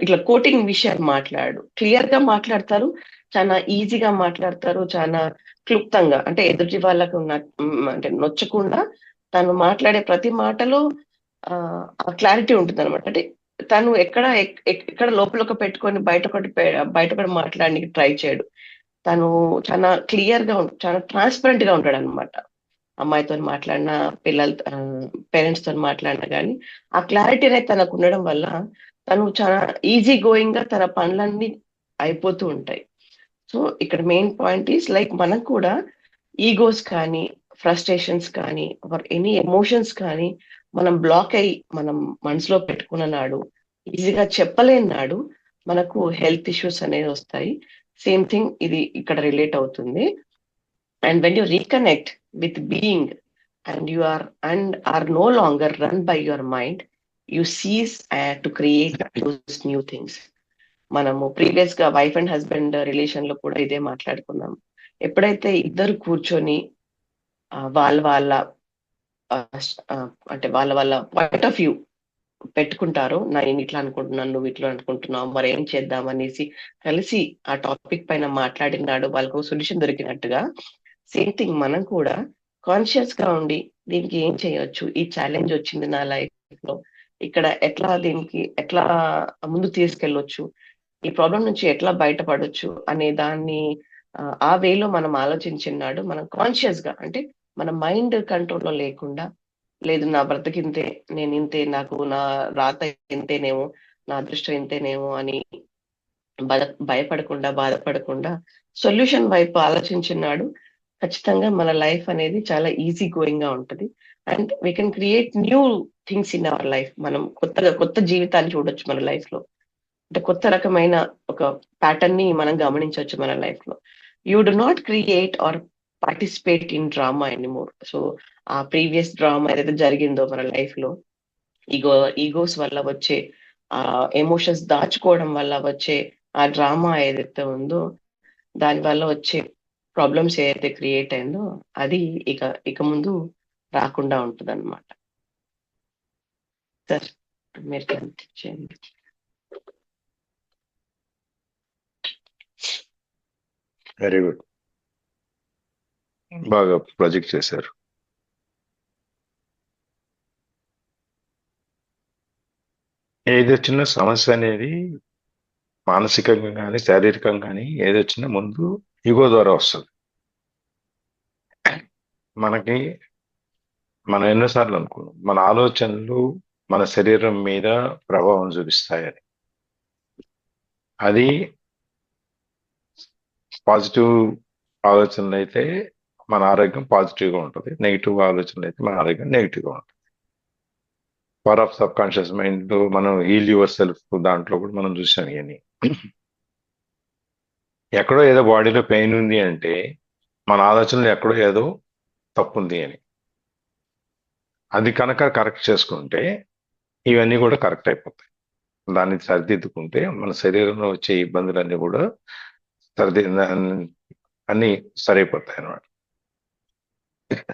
ఇట్లా కోటింగ్ విషయాలు మాట్లాడు, క్లియర్ గా మాట్లాడతారు, చాలా ఈజీగా మాట్లాడతారు, చాలా క్లుప్తంగా, అంటే ఎదుటి వాళ్ళకు అంటే నొచ్చకుండా తను మాట్లాడే ప్రతి మాటలో ఆ క్లారిటీ ఉంటుంది అనమాట. అంటే తను ఎక్కడ లోపల పెట్టుకొని బయట ఒకటి మాట్లాడడానికి ట్రై చేయడు. తను చాలా క్లియర్ గా చాలా ట్రాన్స్పరెంట్ గా ఉంటాడు అనమాట. అమ్మాయితో మాట్లాడినా, పేరెంట్స్ తో మాట్లాడినా కానీ ఆ క్లారిటీ అనేది తనకు ఉండడం వల్ల తను చాలా ఈజీ గోయింగ్ గా తన పనులన్నీ అయిపోతూ ఉంటాయి. సో ఇక్కడ మెయిన్ పాయింట్ ఈస్ లైక్ మనం కూడా ఈగోస్ కానీ, ఫ్రస్ట్రేషన్స్ కానీ, ఎనీ ఎమోషన్స్ కానీ మనం బ్లాక్ అయ్యి మనం మనసులో పెట్టుకున్న నాడు, ఈజీగా చెప్పలేని నాడు మనకు హెల్త్ ఇష్యూస్ అనేవి వస్తాయి. సేమ్ థింగ్ ఇది ఇక్కడ రిలేట్ అవుతుంది. And when you reconnect with being and are no longer run by your mind, you cease to create those new things. మనము ప్రీవియస్ గా వైఫ్ అండ్ హస్బెండ్ రిలేషన్ లో కూడా ఇదే మాట్లాడుకున్నాం. ఎప్పుడైతే ఇద్దరు కూర్చొని వాళ్ళ అంటే వాళ్ళ పాయింట్ ఆఫ్ వ్యూ పెట్టుకుంటారో, నేను ఇట్లా అనుకుంటున్నాను, నువ్వు ఇట్లా అనుకుంటున్నావు, మరి ఏం చేద్దాం అనేసి కలిసి ఆ టాపిక్ పైన మాట్లాడినాడు, వాళ్ళకు సొల్యూషన్ దొరికినట్టుగా సేమ్ థింగ్ మనం కూడా కాన్షియస్ గా ఉండి దీనికి ఏం చేయొచ్చు, ఈ ఛాలెంజ్ వచ్చింది నా లైఫ్ లో, ఇక్కడ దీనికి ఎట్లా ముందు తీసుకెళ్ళొచ్చు, ఈ ప్రాబ్లం నుంచి ఎట్లా బయటపడొచ్చు అనే దాన్ని ఆ వేలో మనం ఆలోచించినాడు. మనం కాన్షియస్ గా, అంటే మన మైండ్ కంట్రోల్లో లేకుండా, లేదు నా బ్రతికింతే, నేను ఇంతే, నాకు నా రాత ఇంతేనేమో, నా అదృష్టం ఇంతేనేమో అని భయపడకుండా, బాధపడకుండా సొల్యూషన్ వైపు ఆలోచించినాడు. ఖచ్చితంగా మన లైఫ్ అనేది చాలా ఈజీ గోయింగ్ గా ఉంటది. And we can create new things in our life. మనం కొత్త జీవితాన్ని చూడొచ్చు మన లైఫ్ లో. అంటే కొత్త రకమైన ఒక ప్యాటర్న్ ని మనం గమనించవచ్చు మన లైఫ్ లో. You do not create are participate in drama anymore. So ఆ ప్రీవియస్ డ్రామా ఏదైతే జరిగిందో మన లైఫ్ లో, ఈగోస్ వల్ల వచ్చే ఆ ఎమోషన్స్ దాచుకోవడం వల్ల వచ్చే ఆ డ్రామా ఏదైతే ఉందో, దాని వల్ల వచ్చే ప్రాబ్లమ్స్ ఏదైతే క్రియేట్ అయిందో అది ఇక ముందు రాకుండా ఉంటుంది అనమాట. సార్ మీరు కంటిన్యూ చేయండి. వెరీ గుడ్, బాగా ప్రాజెక్ట్ చేశారు. ఏది వచ్చిన సమస్య అనేది మానసికంగా కానీ శారీరకంగా కానీ ఏది వచ్చినా ముందు ఈగో ద్వారా వస్తుంది. మనం ఎన్నోసార్లు అనుకున్నాం మన ఆలోచనలు మన శరీరం మీద ప్రభావం చూపిస్తాయని. అది పాజిటివ్ ఆలోచనలు అయితే మన ఆరోగ్యం పాజిటివ్గా ఉంటుంది, నెగిటివ్ ఆలోచనలు అయితే మన ఆరోగ్యం నెగిటివ్గా ఉంటుంది. Power of sub conscious mind, మనం హీల్ యువర్ సెల్ఫ్ దాంట్లో కూడా మనం చూసాం. ఇవన్నీ ఎక్కడో ఏదో బాడీలో పెయిన్ ఉంది అంటే మన ఆలోచనలు ఎక్కడో ఏదో తప్పు ఉంది అని. అది కనుక కరెక్ట్ చేసుకుంటే ఇవన్నీ కూడా కరెక్ట్ అయిపోతాయి. దాన్ని సరిదిద్దుకుంటే మన శరీరంలో వచ్చే ఇబ్బందులన్నీ కూడా అన్నీ సరైపోతాయి అన్నమాట.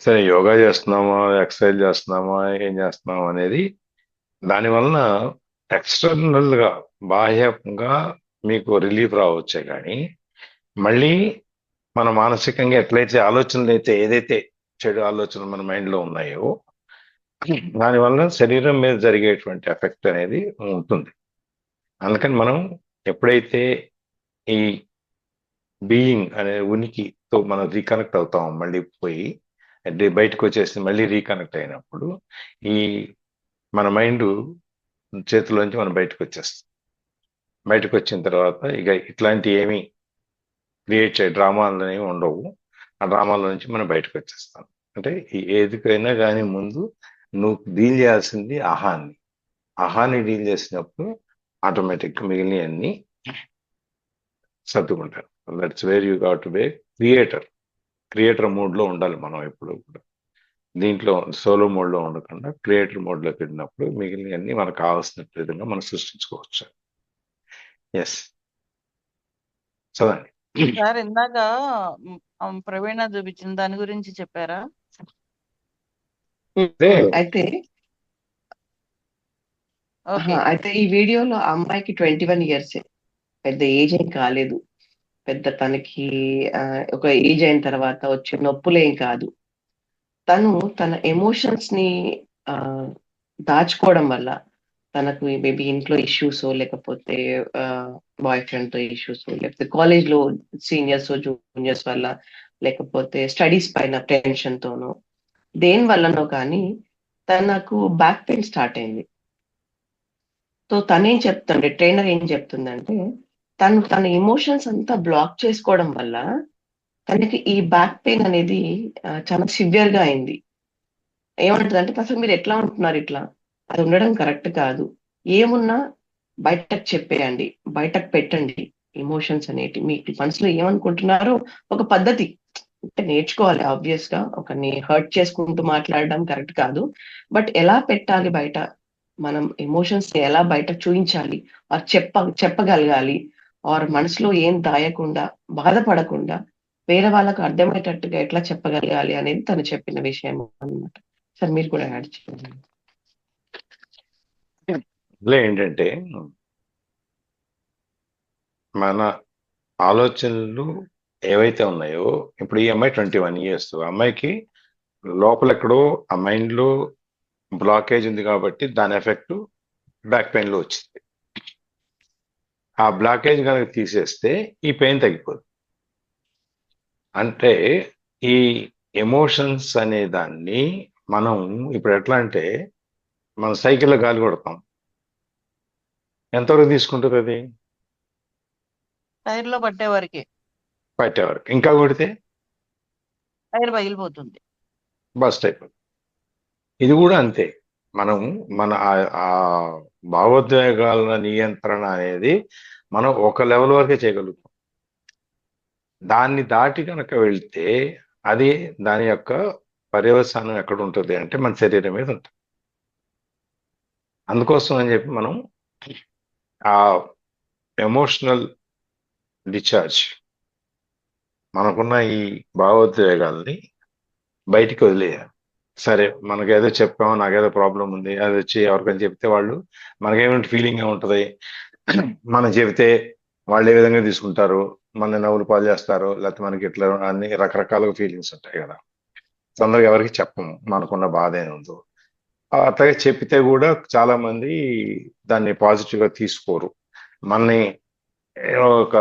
సరే, యోగా చేస్తున్నామా, ఎక్సర్సైజ్ చేస్తున్నామా, ఏం చేస్తున్నామా అనేది దానివలన ఎక్స్టర్నల్ గా బాహ్యంగా మీకు రిలీఫ్ రావచ్చే కానీ మళ్ళీ మన మానసికంగా ఎట్లయితే ఆలోచనలు అయితే ఏదైతే చెడు ఆలోచనలు మన మైండ్ లో ఉన్నాయో దానివల్ల శరీరం మీద జరిగేటువంటి ఎఫెక్ట్ అనేది ఉంటుంది. అందుకని మనం ఎప్పుడైతే ఈ బీయింగ్ అనే ఉనికితో మనం రీకనెక్ట్ అవుతాం, మళ్ళీ పోయి అంటే బయటకు వచ్చేసి మళ్ళీ రీకనెక్ట్ అయినప్పుడు ఈ మన మైండ్ చేతిలోంచి మనం బయటకు వచ్చేస్తాం. బయటకు వచ్చిన తర్వాత ఇక ఇట్లాంటి ఏమీ క్రియేట్ చేయ డ్రామాలు అనేవి ఉండవు. ఆ డ్రామాల నుంచి మనం బయటకు వచ్చేస్తాం. అంటే ఏదికైనా కానీ ముందు నువ్వు డీల్ చేయాల్సింది అహాన్ని డీల్ చేసినప్పుడు ఆటోమేటిక్గా మిగిలినవన్నీ సర్దుకుంటారు. That's where you got to be creator మోడ్లో ఉండాలి మనం ఎప్పుడు కూడా. దీంట్లో సోలో మోడ్లో ఉండకుండా క్రియేటర్ మోడ్లోకి వెళ్ళినప్పుడు మిగిలినవన్నీ మనకు కావాల్సిన విధంగా మనం సృష్టించుకోవచ్చు. ఎస్ చదండి. సార్ ఇందాక ప్రవీణ చూపించిన దాని గురించి చెప్పారా? అయితే ఓకే. అయితే ఈ వీడియోలో ఆ అమ్మాయికి 21 ఇయర్స్, పెద్ద ఏజ్ ఏం కాలేదు. పెద్ద తనకి ఒక ఏజ్ అయిన తర్వాత వచ్చే నొప్పులేం కాదు. తను తన ఎమోషన్స్ ని దాచుకోవడం వల్ల తనకు మేబీ ఇంట్లో ఇష్యూస్, లేకపోతే బాయ్ ఫ్రెండ్ తో ఇష్యూస్, లేకపోతే కాలేజ్ లో సీనియర్స్ జూనియర్స్ వల్ల, లేకపోతే స్టడీస్ పైన టెన్షన్ తోనో దేని వల్లనో కానీ తనకు బ్యాక్ పెయిన్ స్టార్ట్ అయింది. సో తనేం చెప్తుండే, ట్రైనర్ ఏం చెప్తుందంటే తన ఎమోషన్స్ అంతా బ్లాక్ చేసుకోవడం వల్ల తనకి ఈ బ్యాక్ పెయిన్ అనేది చాలా సివియర్ గా అయింది. ఏమంటుంది అంటే, అసలు మీరు ఎట్లా ఉంటున్నారు, ఇట్లా అది ఉండడం కరెక్ట్ కాదు. ఏమున్నా బయటకు చెప్పేయండి, బయటకు పెట్టండి. ఎమోషన్స్ అనేటి మీకు మనసులో ఏమనుకుంటున్నారో ఒక పద్ధతి అంటే నేర్చుకోవాలి. ఆబ్వియస్ గా ఒకరిని హర్ట్ చేసుకుంటూ మాట్లాడడం కరెక్ట్ కాదు. బట్ ఎలా పెట్టాలి బయట, మనం ఎమోషన్స్ ఎలా బయట చూపించాలి, వారు చెప్పగలగాలి, ఆర్ మనసులో ఏం దాయకుండా బాధపడకుండా వేరే వాళ్ళకు అర్థమయ్యేటట్టుగా ఎట్లా చెప్పగలగాలి అనేది తను చెప్పిన విషయం అన్నమాట. సార్ మీరు కూడా యాడ్ చేయండి. అందులో ఏంటంటే మన ఆలోచనలు ఏవైతే ఉన్నాయో, ఇప్పుడు ఈ అమ్మాయి 21 ఇయర్స్, అమ్మాయికి లోపల ఎక్కడో ఆ మైండ్లో బ్లాకేజ్ ఉంది కాబట్టి దాని ఎఫెక్ట్ బ్యాక్ పెయిన్లో వచ్చింది. ఆ బ్లాకేజ్ కనుక తీసేస్తే ఈ పెయిన్ తగ్గిపోతుంది. అంటే ఈ ఎమోషన్స్ అనే దాన్ని మనం ఇప్పుడు ఎట్లా అంటే మనం సైకిల్లో గాలి కొడతాం, ఎంతవరకు తీసుకుంటుంది అది? టైర్ లో పట్టే వరకే, పట్టేవరకు. ఇంకా కొడితే టైర్ పగిలిపోతుంది. బస్ట్ అయిపోతుంది. ఇది కూడా అంతే. మనం మన ఆ భావోద్వేగాల నియంత్రణ అనేది మనం ఒక లెవెల్ వరకే చేయగలుగుతాం. దాన్ని దాటి కనుక వెళ్తే అది దాని యొక్క పర్యవసానం ఎక్కడ ఉంటుంది అంటే మన శరీరం మీద ఉంటుంది. అందుకోసం అని చెప్పి మనం ఆ ఎమోషనల్ డిశ్చార్జ్, మనకున్న ఈ భావోద్వేగాల్ని బయటికి వదిలేయాలి. సరే మనకేదో చెప్పామో, నాకేదో ప్రాబ్లం ఉంది, అది వచ్చి ఎవరికైనా చెప్తే వాళ్ళు మనకేమిటి ఫీలింగ్ ఉంటుంది, మనం చెబితే వాళ్ళు ఏ విధంగా తీసుకుంటారు, మన నవ్వులు పాలు చేస్తారు, లేకపోతే మనకి ఇట్లా అన్ని రకరకాలుగా ఫీలింగ్స్ ఉంటాయి కదా. తొందరగా ఎవరికి చెప్పము మనకున్న బాధ ఏముందో. అట్లాగే చెప్పితే కూడా చాలా మంది దాన్ని పాజిటివ్గా తీసుకోరు. మనని ఒక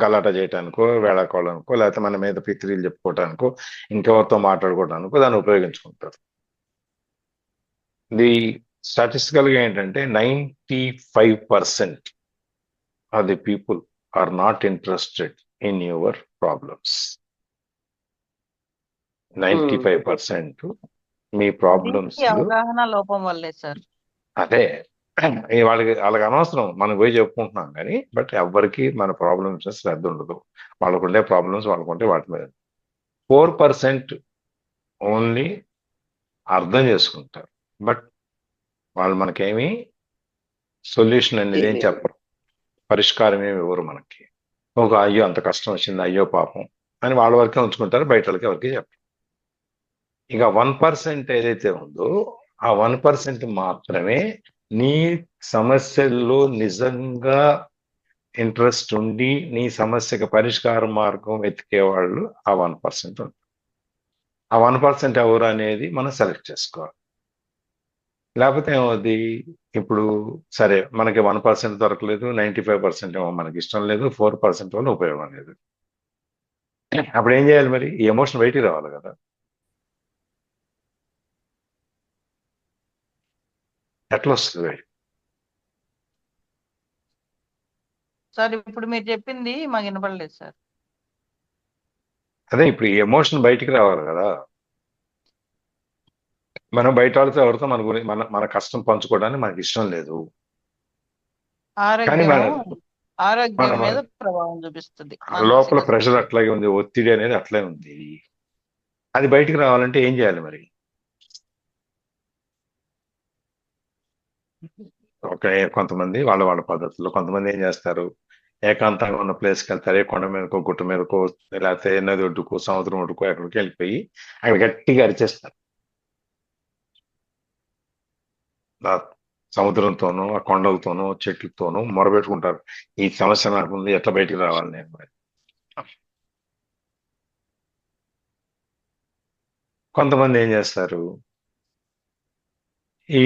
గలాట చేయటానికో, వేళాకోవడానికో, లేకపోతే మన మీద పిత్రీలు చెప్పుకోవటానికో, ఇంకెవరితో మాట్లాడుకోవడానికో దాన్ని ఉపయోగించుకుంటారు. ఇది స్టాటిస్టికల్గా ఏంటంటే 95% of the people are not interested in your problems. 95% మీ ప్రాబ్లమ్స్ అవగాహన లోపం వల్లే సార్. అదే వాళ్ళకి అనవసరం, మనం పోయి చెప్పుకుంటున్నాం కానీ, బట్ ఎవరికి మన ప్రాబ్లమ్స్ శ్రద్ధ ఉండదు. వాళ్ళకుండే ప్రాబ్లమ్స్ వాళ్ళకుంటే వాటి మీద. 4% ఓన్లీ అర్థం చేసుకుంటారు, బట్ వాళ్ళు మనకేమి సొల్యూషన్ అనేది ఏం చెప్పరు, పరిష్కారం ఏమి ఇవ్వరు మనకి. ఒక అయ్యో అంత కష్టం వచ్చింది, అయ్యో పాపం అని వాళ్ళ వరకే ఉంచుకుంటారు, బయట వాళ్ళకి ఎవరికి చెప్పరు. ఇక 1% ఏదైతే ఉందో ఆ 1% మాత్రమే నీ సమస్యల్లో నిజంగా ఇంట్రెస్ట్ ఉండి నీ సమస్యకు పరిష్కార మార్గం వెతికే వాళ్ళు ఆ 1% ఉంటారు. ఆ 1% ఎవరు అనేది మనం సెలెక్ట్ చేసుకోవాలి. లేకపోతే ఏమవుద్ది? ఇప్పుడు సరే మనకి 1% దొరకలేదు, 95% ఏమో మనకి ఇష్టం లేదు, 4% వల్ల ఉపయోగం లేదు. అప్పుడు ఏం చేయాలి మరి? ఈ ఎమోషన్ బయటికి రావాలి కదా. ఎట్లా వస్తుంది? సార్ ఇప్పుడు మీరు చెప్పింది మాకు వినపడలేదు సార్. అదే ఇప్పుడు ఈ ఎమోషన్ బయటికి రావాలి కదా. మనం బయట వాళ్ళతో ఎవరితో మన గురించి మన కష్టం పంచుకోవడానికి మనకి ఇష్టం లేదు. కానీ ఆరోగ్యం మన మీద ప్రభావం చూపిస్తుంది. లోపల మానసిక ప్రెషర్ స్థితి. అట్లాగే ఉంది, ఒత్తిడి అనేది అట్లే ఉంది. అది బయటికి రావాలంటే ఏం చేయాలి మరి? కొంతమంది వాళ్ళ పద్ధతుల్లో, కొంతమంది ఏం చేస్తారు, ఏకాంతంగా ఉన్న ప్లేస్కి వెళ్తారు. ఏ కొండ మీదకో, గుట్ట మీదకో, లేకపోతే నది ఒడ్డుకో, సముద్రం ఒడ్డుకో ఎక్కడికి వెళ్ళిపోయి అక్కడ గట్టిగా అరిచేస్తారు. ఆ సముద్రంతోనూ, ఆ కొండలతోనూ, చెట్లతోనూ మొరబెట్టుకుంటారు. ఈ సమస్య నాకు ఉంది, ఎట్లా బయటికి రావాలి నేను మరి? కొంతమంది ఏం చేస్తారు, ఈ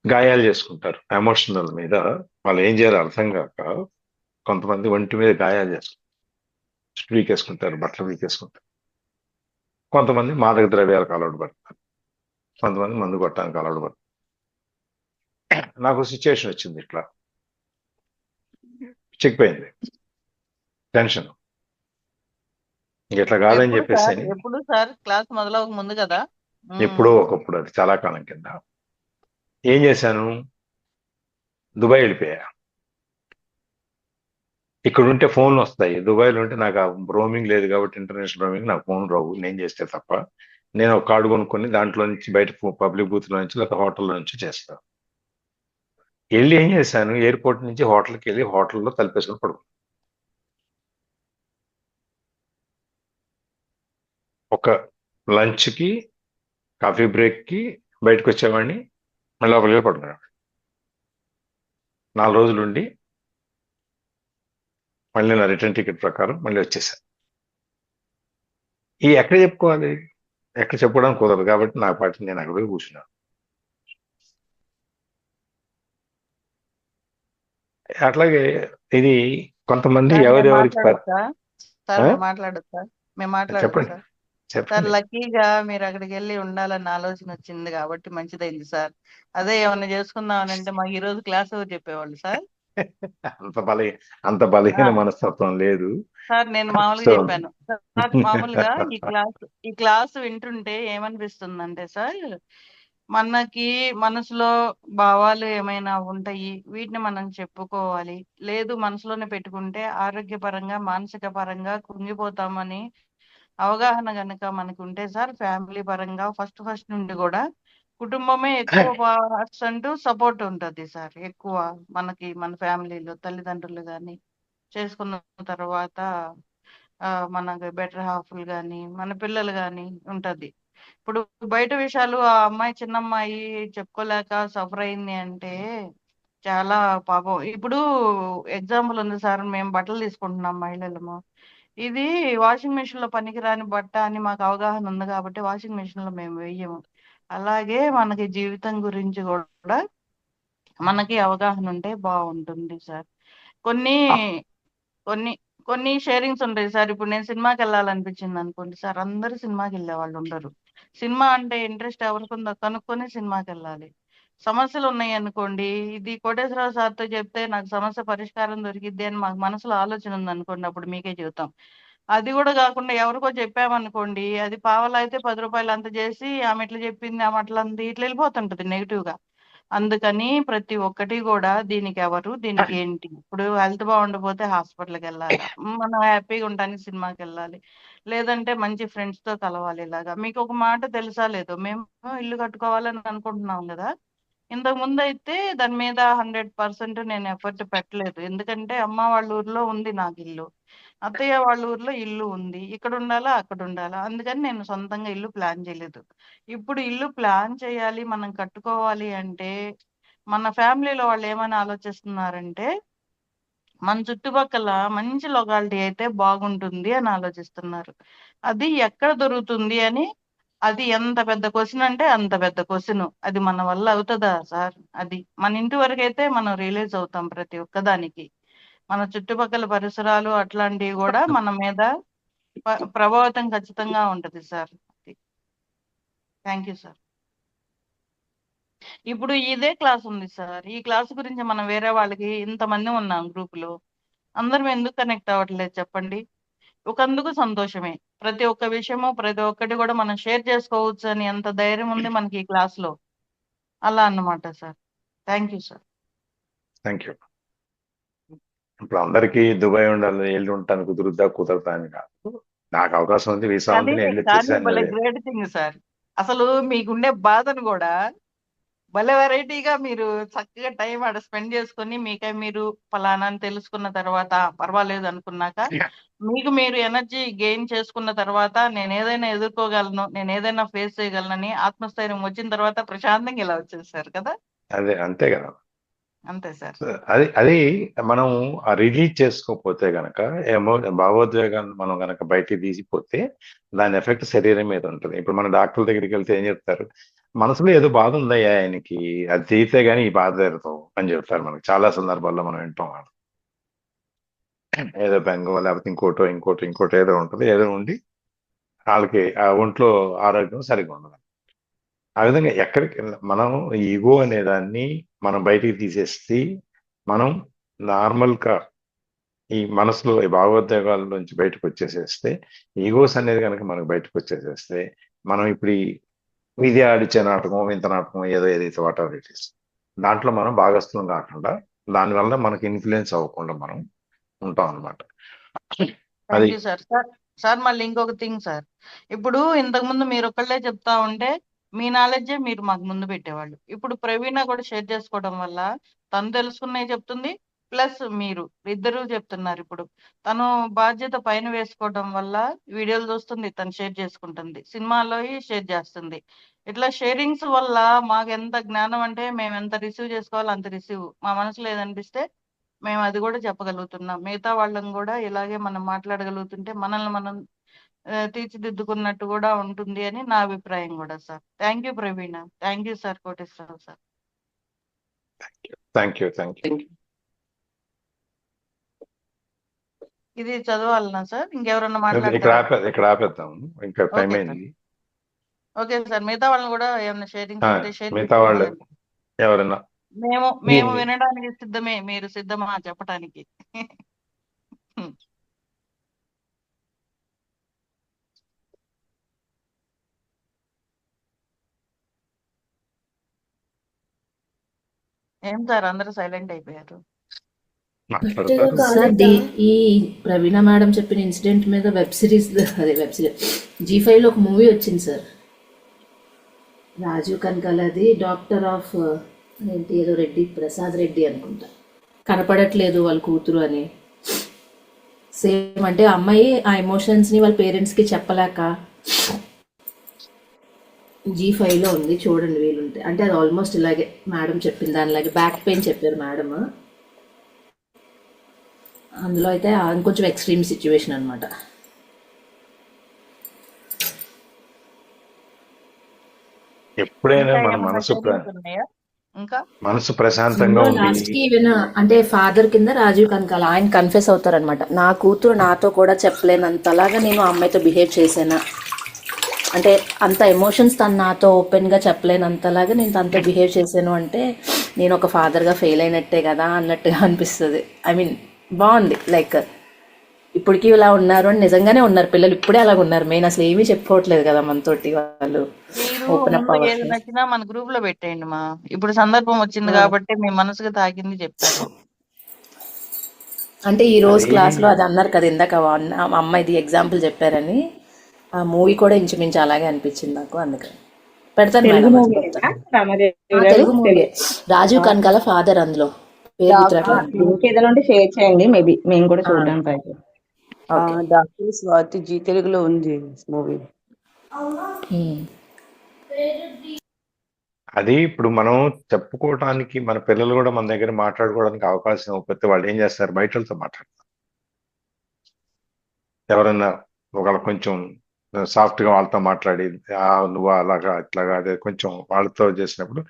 గాయాలు చేసుకుంటారు. ఎమోషనల్ మీద వాళ్ళు ఏం చేయాలో అర్థం కాక కొంతమంది ఒంటి మీద గాయాలు చేసుకుంటారు, చుట్టూ వీకేసుకుంటారు, బట్టలు వీకేసుకుంటారు. కొంతమంది మాదక ద్రవ్యాలకు అలవాటు పడతారు, కొంతమంది మందు కొట్టడానికి అలవాటు పడతారు. నాకు సిచ్యువేషన్ వచ్చింది, ఇట్లా చిక్కిపోయింది టెన్షన్. ఇట్లా కాదని చెప్పేసి అని ఎప్పుడు సార్ క్లాస్ మొదలవక ముందు కదా? ఎప్పుడో ఒకప్పుడు, అది చాలా కాలం కింద ఏం చేశాను, దుబాయ్ వెళ్ళిపోయా. ఇక్కడ ఉంటే ఫోన్లు వస్తాయి, దుబాయ్లో ఉంటే నాకు రోమింగ్ లేదు కాబట్టి, ఇంటర్నేషనల్ రోమింగ్, నాకు ఫోన్ రావు నేను చేస్తే తప్ప. నేను ఒక కార్డు కొనుక్కొని దాంట్లో నుంచి బయట పబ్లిక్ బూత్లో నుంచి లేకపోతే హోటల్లో నుంచి చేస్తాను. వెళ్ళి ఏం చేశాను, ఎయిర్పోర్ట్ నుంచి హోటల్కి వెళ్ళి హోటల్లో తలిపేసుకొని పడుకున్నాను. ఒక లంచ్కి, కాఫీ బ్రేక్కి బయటకు వచ్చేవాడిని, మళ్ళీ లోపలికి పడుకున్నాను. 4 రోజులు ఉండి మళ్ళీ నా రిటర్న్ టికెట్ ప్రకారం మళ్ళీ వచ్చేసాను. ఈ ఎక్కడ చెప్పుకోవాలి? ఎక్కడ చెప్పుకోవడానికి కుదరదు కాబట్టి నా పాటి నేను అక్కడ పోయి కూర్చున్నాను. అట్లాగే ఇది కొంతమంది సార్, మేము ఎవరెవరికి మాట్లాడొచ్చా? సార్ ఆ? మేము మాట్లాడొచ్చా? మేము మాట్లాడొచ్చా? చెప్పండి సార్ చెప్పండి. లక్కీగా మీరు అక్కడికి వెళ్ళి ఉండాలన్న ఆలోచన వచ్చింది కాబట్టి మంచిదైంది సార్. అదే ఏమన్నా చేసుకుందాం అని అంటే మాకు ఈ రోజు క్లాస్ ఎవరు చెప్పేవాళ్ళు సార్? అంత అంత బలహీన ఆ, మనస్తత్వం లేదు. సార్ నేను మామూలుగా సో చెప్పాను సార్. మామూలుగా ఈ క్లాస్ వింటుంటే ఏమనిపిస్తుందంటే సార్, మనకి మనసులో భావాలు ఏమైనా ఉంటాయి, వీటిని మనం చెప్పుకోవాలి. లేదు మనసులోనే పెట్టుకుంటే ఆరోగ్యపరంగా మానసిక పరంగా కుంగిపోతామని అవగాహన గనుక మనకు ఉంటే సార్, ఫ్యామిలీ పరంగా ఫస్ట్ నుండి కూడా కుటుంబమే ఎక్కువ పర్సెంట్ సపోర్ట్ ఉంటది సార్. ఎక్కువ మనకి మన ఫ్యామిలీలో తల్లిదండ్రులు కానీ చేసుకున్న తర్వాత మనకి బెటర్ హాఫ్లు కానీ మన పిల్లలు కానీ ఉంటది. ఇప్పుడు బయట విషయాలు ఆ అమ్మాయి చిన్న అమ్మాయి చెప్పుకోలేక సఫర్ అయింది అంటే చాలా పాపం. ఇప్పుడు ఎగ్జాంపుల్ ఉంది సార్, మేము బట్టలు తీసుకుంటున్నాం మహిళలము. ఇది వాషింగ్ మెషిన్ లో పనికిరాని బట్ట అని మాకు అవగాహన ఉంది కాబట్టి వాషింగ్ మెషిన్ లో మేము వేయము. అలాగే మనకి జీవితం గురించి కూడా మనకి అవగాహన ఉంటే బాగుంటుంది సార్. కొన్ని కొన్ని కొన్ని షేరింగ్స్ ఉంటాయి సార్. ఇప్పుడు నేను సినిమాకి వెళ్ళాలనిపించింది అనుకోండి సార్, అందరూ సినిమాకి వెళ్ళే వాళ్ళు ఉండరు. సినిమా అంటే ఇంట్రెస్ట్ ఎవరికి ఉందో కనుక్కొని సినిమాకి వెళ్ళాలి. సమస్యలు ఉన్నాయి అనుకోండి, ఇది కోటేశ్వరరావు సార్తో చెప్తే నాకు సమస్య పరిష్కారం దొరికిద్ది అని మాకు మనసులో ఆలోచన ఉంది అనుకోండి, అప్పుడు మీకే చెబుతాం. అది కూడా కాకుండా ఎవరికో చెప్పామనుకోండి, అది పావలా అయితే 10 రూపాయలు అంత చేసి ఆమె ఇట్లా చెప్పింది, ఆమె అట్లా అంది, ఇట్లా వెళ్ళిపోతుంటది నెగిటివ్ గా. అందుకని ప్రతి ఒక్కటి కూడా దీనికి ఎవరు, దీనికి ఏంటి. ఇప్పుడు హెల్త్ బాగుండకపోతే హాస్పిటల్కి వెళ్ళాలా, మనం హ్యాపీగా ఉండడానికి సినిమాకి వెళ్ళాలి, లేదంటే మంచి ఫ్రెండ్స్ తో కలవాలి. ఇలాగా మీకు ఒక మాట తెలుసా లేదో, మేము ఇల్లు కట్టుకోవాలని అనుకుంటున్నాం కదా. ఇంతకు ముందు అయితే దాని మీద 100% నేను ఎఫర్ట్ పెట్టలేదు. ఎందుకంటే అమ్మ వాళ్ళ ఊర్లో ఉంది నాకు ఇల్లు, అత్తయ్య వాళ్ళ ఊర్లో ఇల్లు ఉంది, ఇక్కడ ఉండాలా అక్కడ ఉండాలా, అందుకని నేను సొంతంగా ఇల్లు ప్లాన్ చేయలేదు. ఇప్పుడు ఇల్లు ప్లాన్ చేయాలి, మనం కట్టుకోవాలి అంటే మన ఫ్యామిలీలో వాళ్ళు ఏమని ఆలోచిస్తున్నారంటే, మన చుట్టుపక్కల మంచి లొకాలిటీ అయితే బాగుంటుంది అని ఆలోచిస్తున్నారు. అది ఎక్కడ దొరుకుతుంది అని అది ఎంత పెద్ద క్వశ్చన్ అంటే అంత పెద్ద క్వశ్చన్. అది మన వల్ల అవుతుందా సార్? అది మన ఇంటి వరకు అయితే మనం రియలైజ్ అవుతాం ప్రతి ఒక్కదానికి. మన చుట్టుపక్కల పరిసరాలు అట్లాంటివి కూడా మన మీద ప్రభావితం ఖచ్చితంగా ఉంటది సార్. Thank you sir. ఇప్పుడు ఇదే క్లాస్ ఉంది సార్, ఈ క్లాస్ గురించి మనం వేరే వాళ్ళకి ఇంతమంది ఉన్నాం గ్రూపులో, అందరం ఎందుకు కనెక్ట్ అవ్వట్లేదు చెప్పండి? ఒకందుకు సంతోషమే, ప్రతి ఒక్క విషయము ప్రతి ఒక్కటి కూడా మనం షేర్ చేసుకోవచ్చు అని ఎంత ధైర్యం ఉంది మనకి ఈ క్లాస్ లో. అలా అన్నమాట sir. Thank you sir. Thank you. ఇప్పుడు అందరికీ దుబాయ్ ఉండాలి, వెళ్ళి ఉంటాను కుదరదా అని కాదు. నాకు అవకాశం ఉంది, వీసా ఉంది, నేను వెళ్ళి కానీ వచ్చేసాను. భలే అదే గ్రేట్ థింగ్ సార్. అసలు మీకుండే బాధను కూడా భలే వెరైటీగా మీరు చక్కగా టైం ఆడ స్పెండ్ చేసుకొని మీకై మీరు ఫలానా అని తెలుసుకున్న తర్వాత పర్వాలేదు అనుకున్నాక మీకు మీరు ఎనర్జీ గెయిన్ చేసుకున్న తర్వాత నేను ఏదైనా ఎదుర్కోగలను, నేను ఏదైనా ఫేస్ చేయగలనని ఆత్మస్థైర్యం వచ్చిన తర్వాత ప్రశాంతంగా ఇలా వచ్చేసారు కదా. అదే అంతే కదా. అంతే సార్. అది మనం రిలీజ్ చేసుకోకపోతే గనక భావోద్వేగాన్ని మనం గనక బయటికి తీసిపోతే దాని ఎఫెక్ట్ శరీరం మీద ఉంటుంది. ఇప్పుడు మన డాక్టర్ దగ్గరికి వెళ్తే ఏం చెప్తారు? మనసులో ఏదో బాధ ఉందయ్యా ఆయనకి, అది తీస్తే గానీ ఈ బాధ తీరుతావు అని చెప్తారు. మనకు చాలా సందర్భాల్లో మనం వింటాం. ఏదో బెంగో లేకపోతే ఇంకోటో ఏదో ఉంటుంది, ఏదో ఉండి వాళ్ళకి ఆ ఒంట్లో ఆరోగ్యం సరిగ్గా ఉండదు. ఆ విధంగా ఎక్కడికి మనం ఈగో అనే దాన్ని మనం బయటికి తీసేసి మనం నార్మల్గా ఈ మనసులో ఈ భావోద్వేగాల నుంచి బయటకు వచ్చేసేస్తే, ఈగోస్ అనేది కనుక మనకు బయటకు వచ్చేసేస్తే, మనం ఇప్పుడు ఇది ఆడిచ్చే నాటకం, ఇంత నాటకం, ఏదైతే వాటర్ ఇట్ ఈస్, దాంట్లో మనం భాగస్థులం కాకుండా దానివల్ల మనకి ఇన్ఫ్లుయెన్స్ అవ్వకుండా మనం ఉంటాం అనమాట. అది సార్. సార్ మళ్ళీ ఇంకొక థింగ్ సార్, ఇప్పుడు ఇంతకు ముందు మీరు ఒకళ్ళే చెప్తా ఉంటే మీ నాలెడ్జే మీరు మాకు ముందు పెట్టేవాళ్ళు. ఇప్పుడు ప్రవీణ కూడా షేర్ చేసుకోవడం వల్ల తను తెలుసుకున్నవి చెప్తుంది, ప్లస్ మీరు ఇద్దరు చెప్తున్నారు. ఇప్పుడు తను బాధ్యత పైన వేసుకోవడం వల్ల వీడియోలు చూస్తుంది, తను షేర్ చేసుకుంటుంది, సినిమాలో షేర్ చేస్తుంది. ఇట్లా షేరింగ్స్ వల్ల మాకు ఎంత జ్ఞానం అంటే మేము ఎంత రిసీవ్ చేసుకోవాలో అంత రిసీవ్, మా మనసులో ఏదనిపిస్తే మేము అది కూడా చెప్పగలుగుతున్నాం. మిగతా వాళ్ళని కూడా ఇలాగే మనం మాట్లాడగలుగుతుంటే మనల్ని మనం తీర్చిదిద్దుకున్నట్టు కూడా ఉంటుంది అని నా అభిప్రాయం కూడా sir. Thank you Praveena. Thank you sir Koteswararao sir. Thank you. ఇది చదవాలనా సార్? ఇంకెవరన్నా ఇక్కడ ఆపేద్దాం, ఇంకా టైం అయింది. Okay sir. మిగతా వాళ్ళని కూడా ఏమన్నా షేరింగ్స్ ఉంటే షేర్ మిగతా వాళ్ళు ఎవరన్నా మేము వినడానికి సిద్ధమే, మీరు సిద్ధమా చెప్పడానికి? ఏం సార్ అందరూ సైలెంట్ అయిపోయారు? సార్ ఈ ప్రవీణ మేడం చెప్పిన ఇన్సిడెంట్ మీద వెబ్ సిరీస్ G5 లో ఒక మూవీ వచ్చింది సార్, రాజీవ్ కనకాలది, డాక్టర్ ఆఫ్ ఏంటి ఏదో రెడ్డి, ప్రసాద్ రెడ్డి అనుకుంటా, కనపడట్లేదు వాళ్ళ కూతురు అని. సేమ్ అంటే ఆ అమ్మాయి ఆ ఎమోషన్స్ని వాళ్ళ పేరెంట్స్కి చెప్పలేక G5 లో ఉంది, చూడండి వీలుంటే. అంటే అది ఆల్మోస్ట్ ఇలాగే మేడం చెప్పిన దానిలాగే, బ్యాక్ పెయిన్ చెప్పారు మేడం. అందులో అయితే ఇంకొంచెం ఎక్స్ట్రీమ్ సిచ్యువేషన్ అనమాట. ఎప్పుడైనా మన మనసు ప్రశాంతంగా లాస్ట్ కి ఈవెన్ అంటే ఫాదర్ కింద రాజీవ్ కనకాల ఆయన కన్ఫెస్ అవుతారనమాట, నా కూతురు నాతో కూడా చెప్పలేనంతలాగా నేను ఆ అమ్మాయితో బిహేవ్ చేశానా, అంటే అంత ఎమోషన్స్ తను నాతో ఓపెన్గా చెప్పలేనంతలాగా నేను తనతో బిహేవ్ చేశాను అంటే నేను ఒక ఫాదర్గా ఫెయిల్ అయినట్టే కదా అన్నట్టుగా అనిపిస్తుంది. ఐ మీన్ బాగుంది, లైక్ ఇప్పటికీ ఇలా ఉన్నారు అని నిజంగానే ఉన్నారు పిల్లలు, ఇప్పుడే అలాగ ఉన్నారు. మెయిన్ అసలు ఏమీ చెప్పుకోవట్లేదు కదా మనతోటి వాళ్ళు. ఓపెన్ అప్ నచ్చినా మన గ్రూప్ లో పెట్టేయండి మా, ఇప్పుడు సందర్భం వచ్చింది కాబట్టి మీ మనసుకు తాకింది చెప్తారు. అంటే ఈ రోజు క్లాస్ లో అది అన్నారు కదా ఇందాక, అమ్మాయిది ఎగ్జాంపుల్ చెప్పారని, ఆ మూవీ కూడా ఇంచుమించు అలాగే అనిపించింది నాకు, అందుకని పెడతాను madam. Telugu movie, Rajeev Kanakala father అందులో. ఏదైనా షేర్ చేయండి, మేబీ మేము కూడా చూడడానికి ట్రై చేస్తాం. డాక్టర్ స్వాతి జీ తెలుగులో ఉంది మూవీ. అది ఇప్పుడు మనం చెప్పుకోవటానికి మన పిల్లలు కూడా మన దగ్గర మాట్లాడుకోవడానికి అవకాశం ఇవ్వకపోతే వాళ్ళు ఏం చేస్తారు? బయటతో మాట్లాడతారు. ఎవరన్నా ఒకళ్ళు కొంచెం సాఫ్ట్గా వాళ్ళతో మాట్లాడి నువ్వు అలాగా ఇట్లాగా అదే కొంచెం వాళ్ళతో చేసినప్పుడు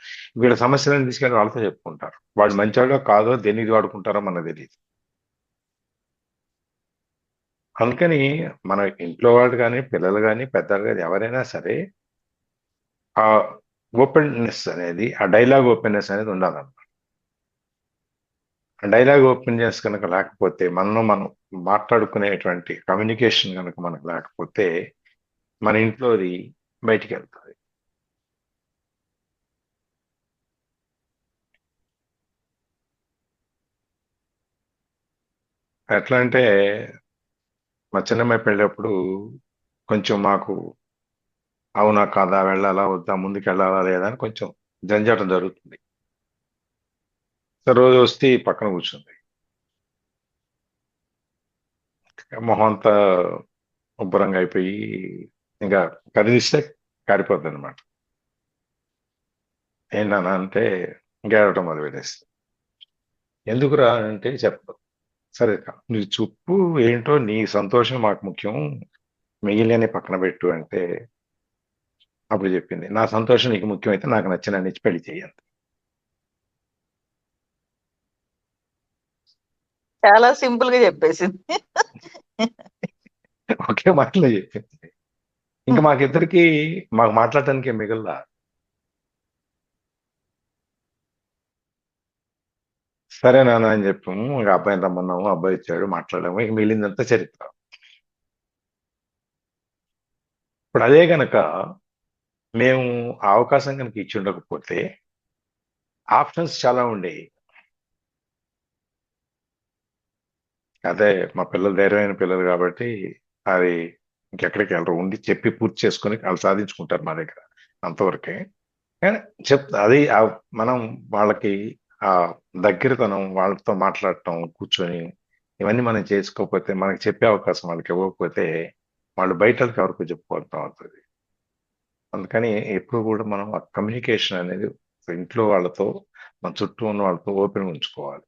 వీళ్ళ సమస్యలను తీసుకెళ్ళి వాళ్ళతో చెప్పుకుంటారు. వాడు మంచివాడో కాదో దేనికి వాడుకుంటారో మనకు తెలియదు. అందుకని మన ఇంట్లో వాళ్ళు కానీ పిల్లలు కానీ పెద్దలు కానీ ఎవరైనా సరే ఆ ఓపెన్నెస్ అనేది, ఆ డైలాగ్ ఓపెన్నెస్ అనేది ఉండాలన్నమాట. ఆ డైలాగ్ ఓపెన్నెస్ కనుక లేకపోతే మనం మాట్లాడుకునేటువంటి కమ్యూనికేషన్ కనుక మనకు లేకపోతే మన ఇంట్లోది బయటికి వెళ్తుంది. ఎట్లా అంటే మా చిన్నమ్మాయి పెళ్ళప్పుడు కొంచెం మాకు అవునా కాదా, వెళ్ళాలా వద్దా, ముందుకు వెళ్ళాలా లేదా అని కొంచెం జంజాటం జరుగుతుంది. రోజు వస్తే ఈ పక్కన కూర్చుంది, మొహం అంతా ఉబ్బరంగా అయిపోయి ఇంకా కదిలిస్తే కారిపోద్ది అనమాట. ఏంటన్నా అంటే గేడవటం మొదలు పెట్టేస్తుంది. ఎందుకురా అంటే చెప్పదు. సరే నీ చూపు ఏంటో, నీ సంతోషం మాకు ముఖ్యం, మిగిలిన పక్కన పెట్టు అంటే అప్పుడు చెప్పింది, నా సంతోషం నీకు ముఖ్యమైతే నాకు నచ్చిన నిచ్చి పెళ్లి చేయండి. చాలా సింపుల్ గా చెప్పేసింది. ఒకే మాటలో చెప్పింది. ఇంకా మాకిద్దరికి మాకు మాట్లాడటానికి ఏం మిగల్లా. సరే నాన్న అని చెప్పాము, ఇంకా అబ్బాయిని రమ్మన్నాము, అబ్బాయి ఇచ్చాడు, మాట్లాడాము, ఇక మిగిలిందంతా చరిత్ర. ఇప్పుడు అదే గనక మేము ఆ అవకాశం కనుక ఇచ్చి ఉండకపోతే ఆప్షన్స్ చాలా ఉండేవి. అదే మా పిల్లలు ధైర్యమైన పిల్లలు కాబట్టి అది ఇంకెక్కడికి వెళ్ళరు, ఉండి చెప్పి పూర్తి చేసుకొని వాళ్ళు సాధించుకుంటారు మా దగ్గర, అంతవరకే. కానీ అది మనం వాళ్ళకి ఆ దగ్గరతనం, వాళ్ళతో మాట్లాడటం, కూర్చొని ఇవన్నీ మనం చేసుకోకపోతే, మనకి చెప్పే అవకాశం వాళ్ళకి ఇవ్వకపోతే వాళ్ళు బయటకు ఎవరికి చెప్పుకోవడం అవుతుంది. అందుకని ఎప్పుడు కూడా మనం ఆ కమ్యూనికేషన్ అనేది ఇంట్లో వాళ్ళతో, మన చుట్టూ ఉన్న వాళ్ళతో ఓపెన్ ఉంచుకోవాలి.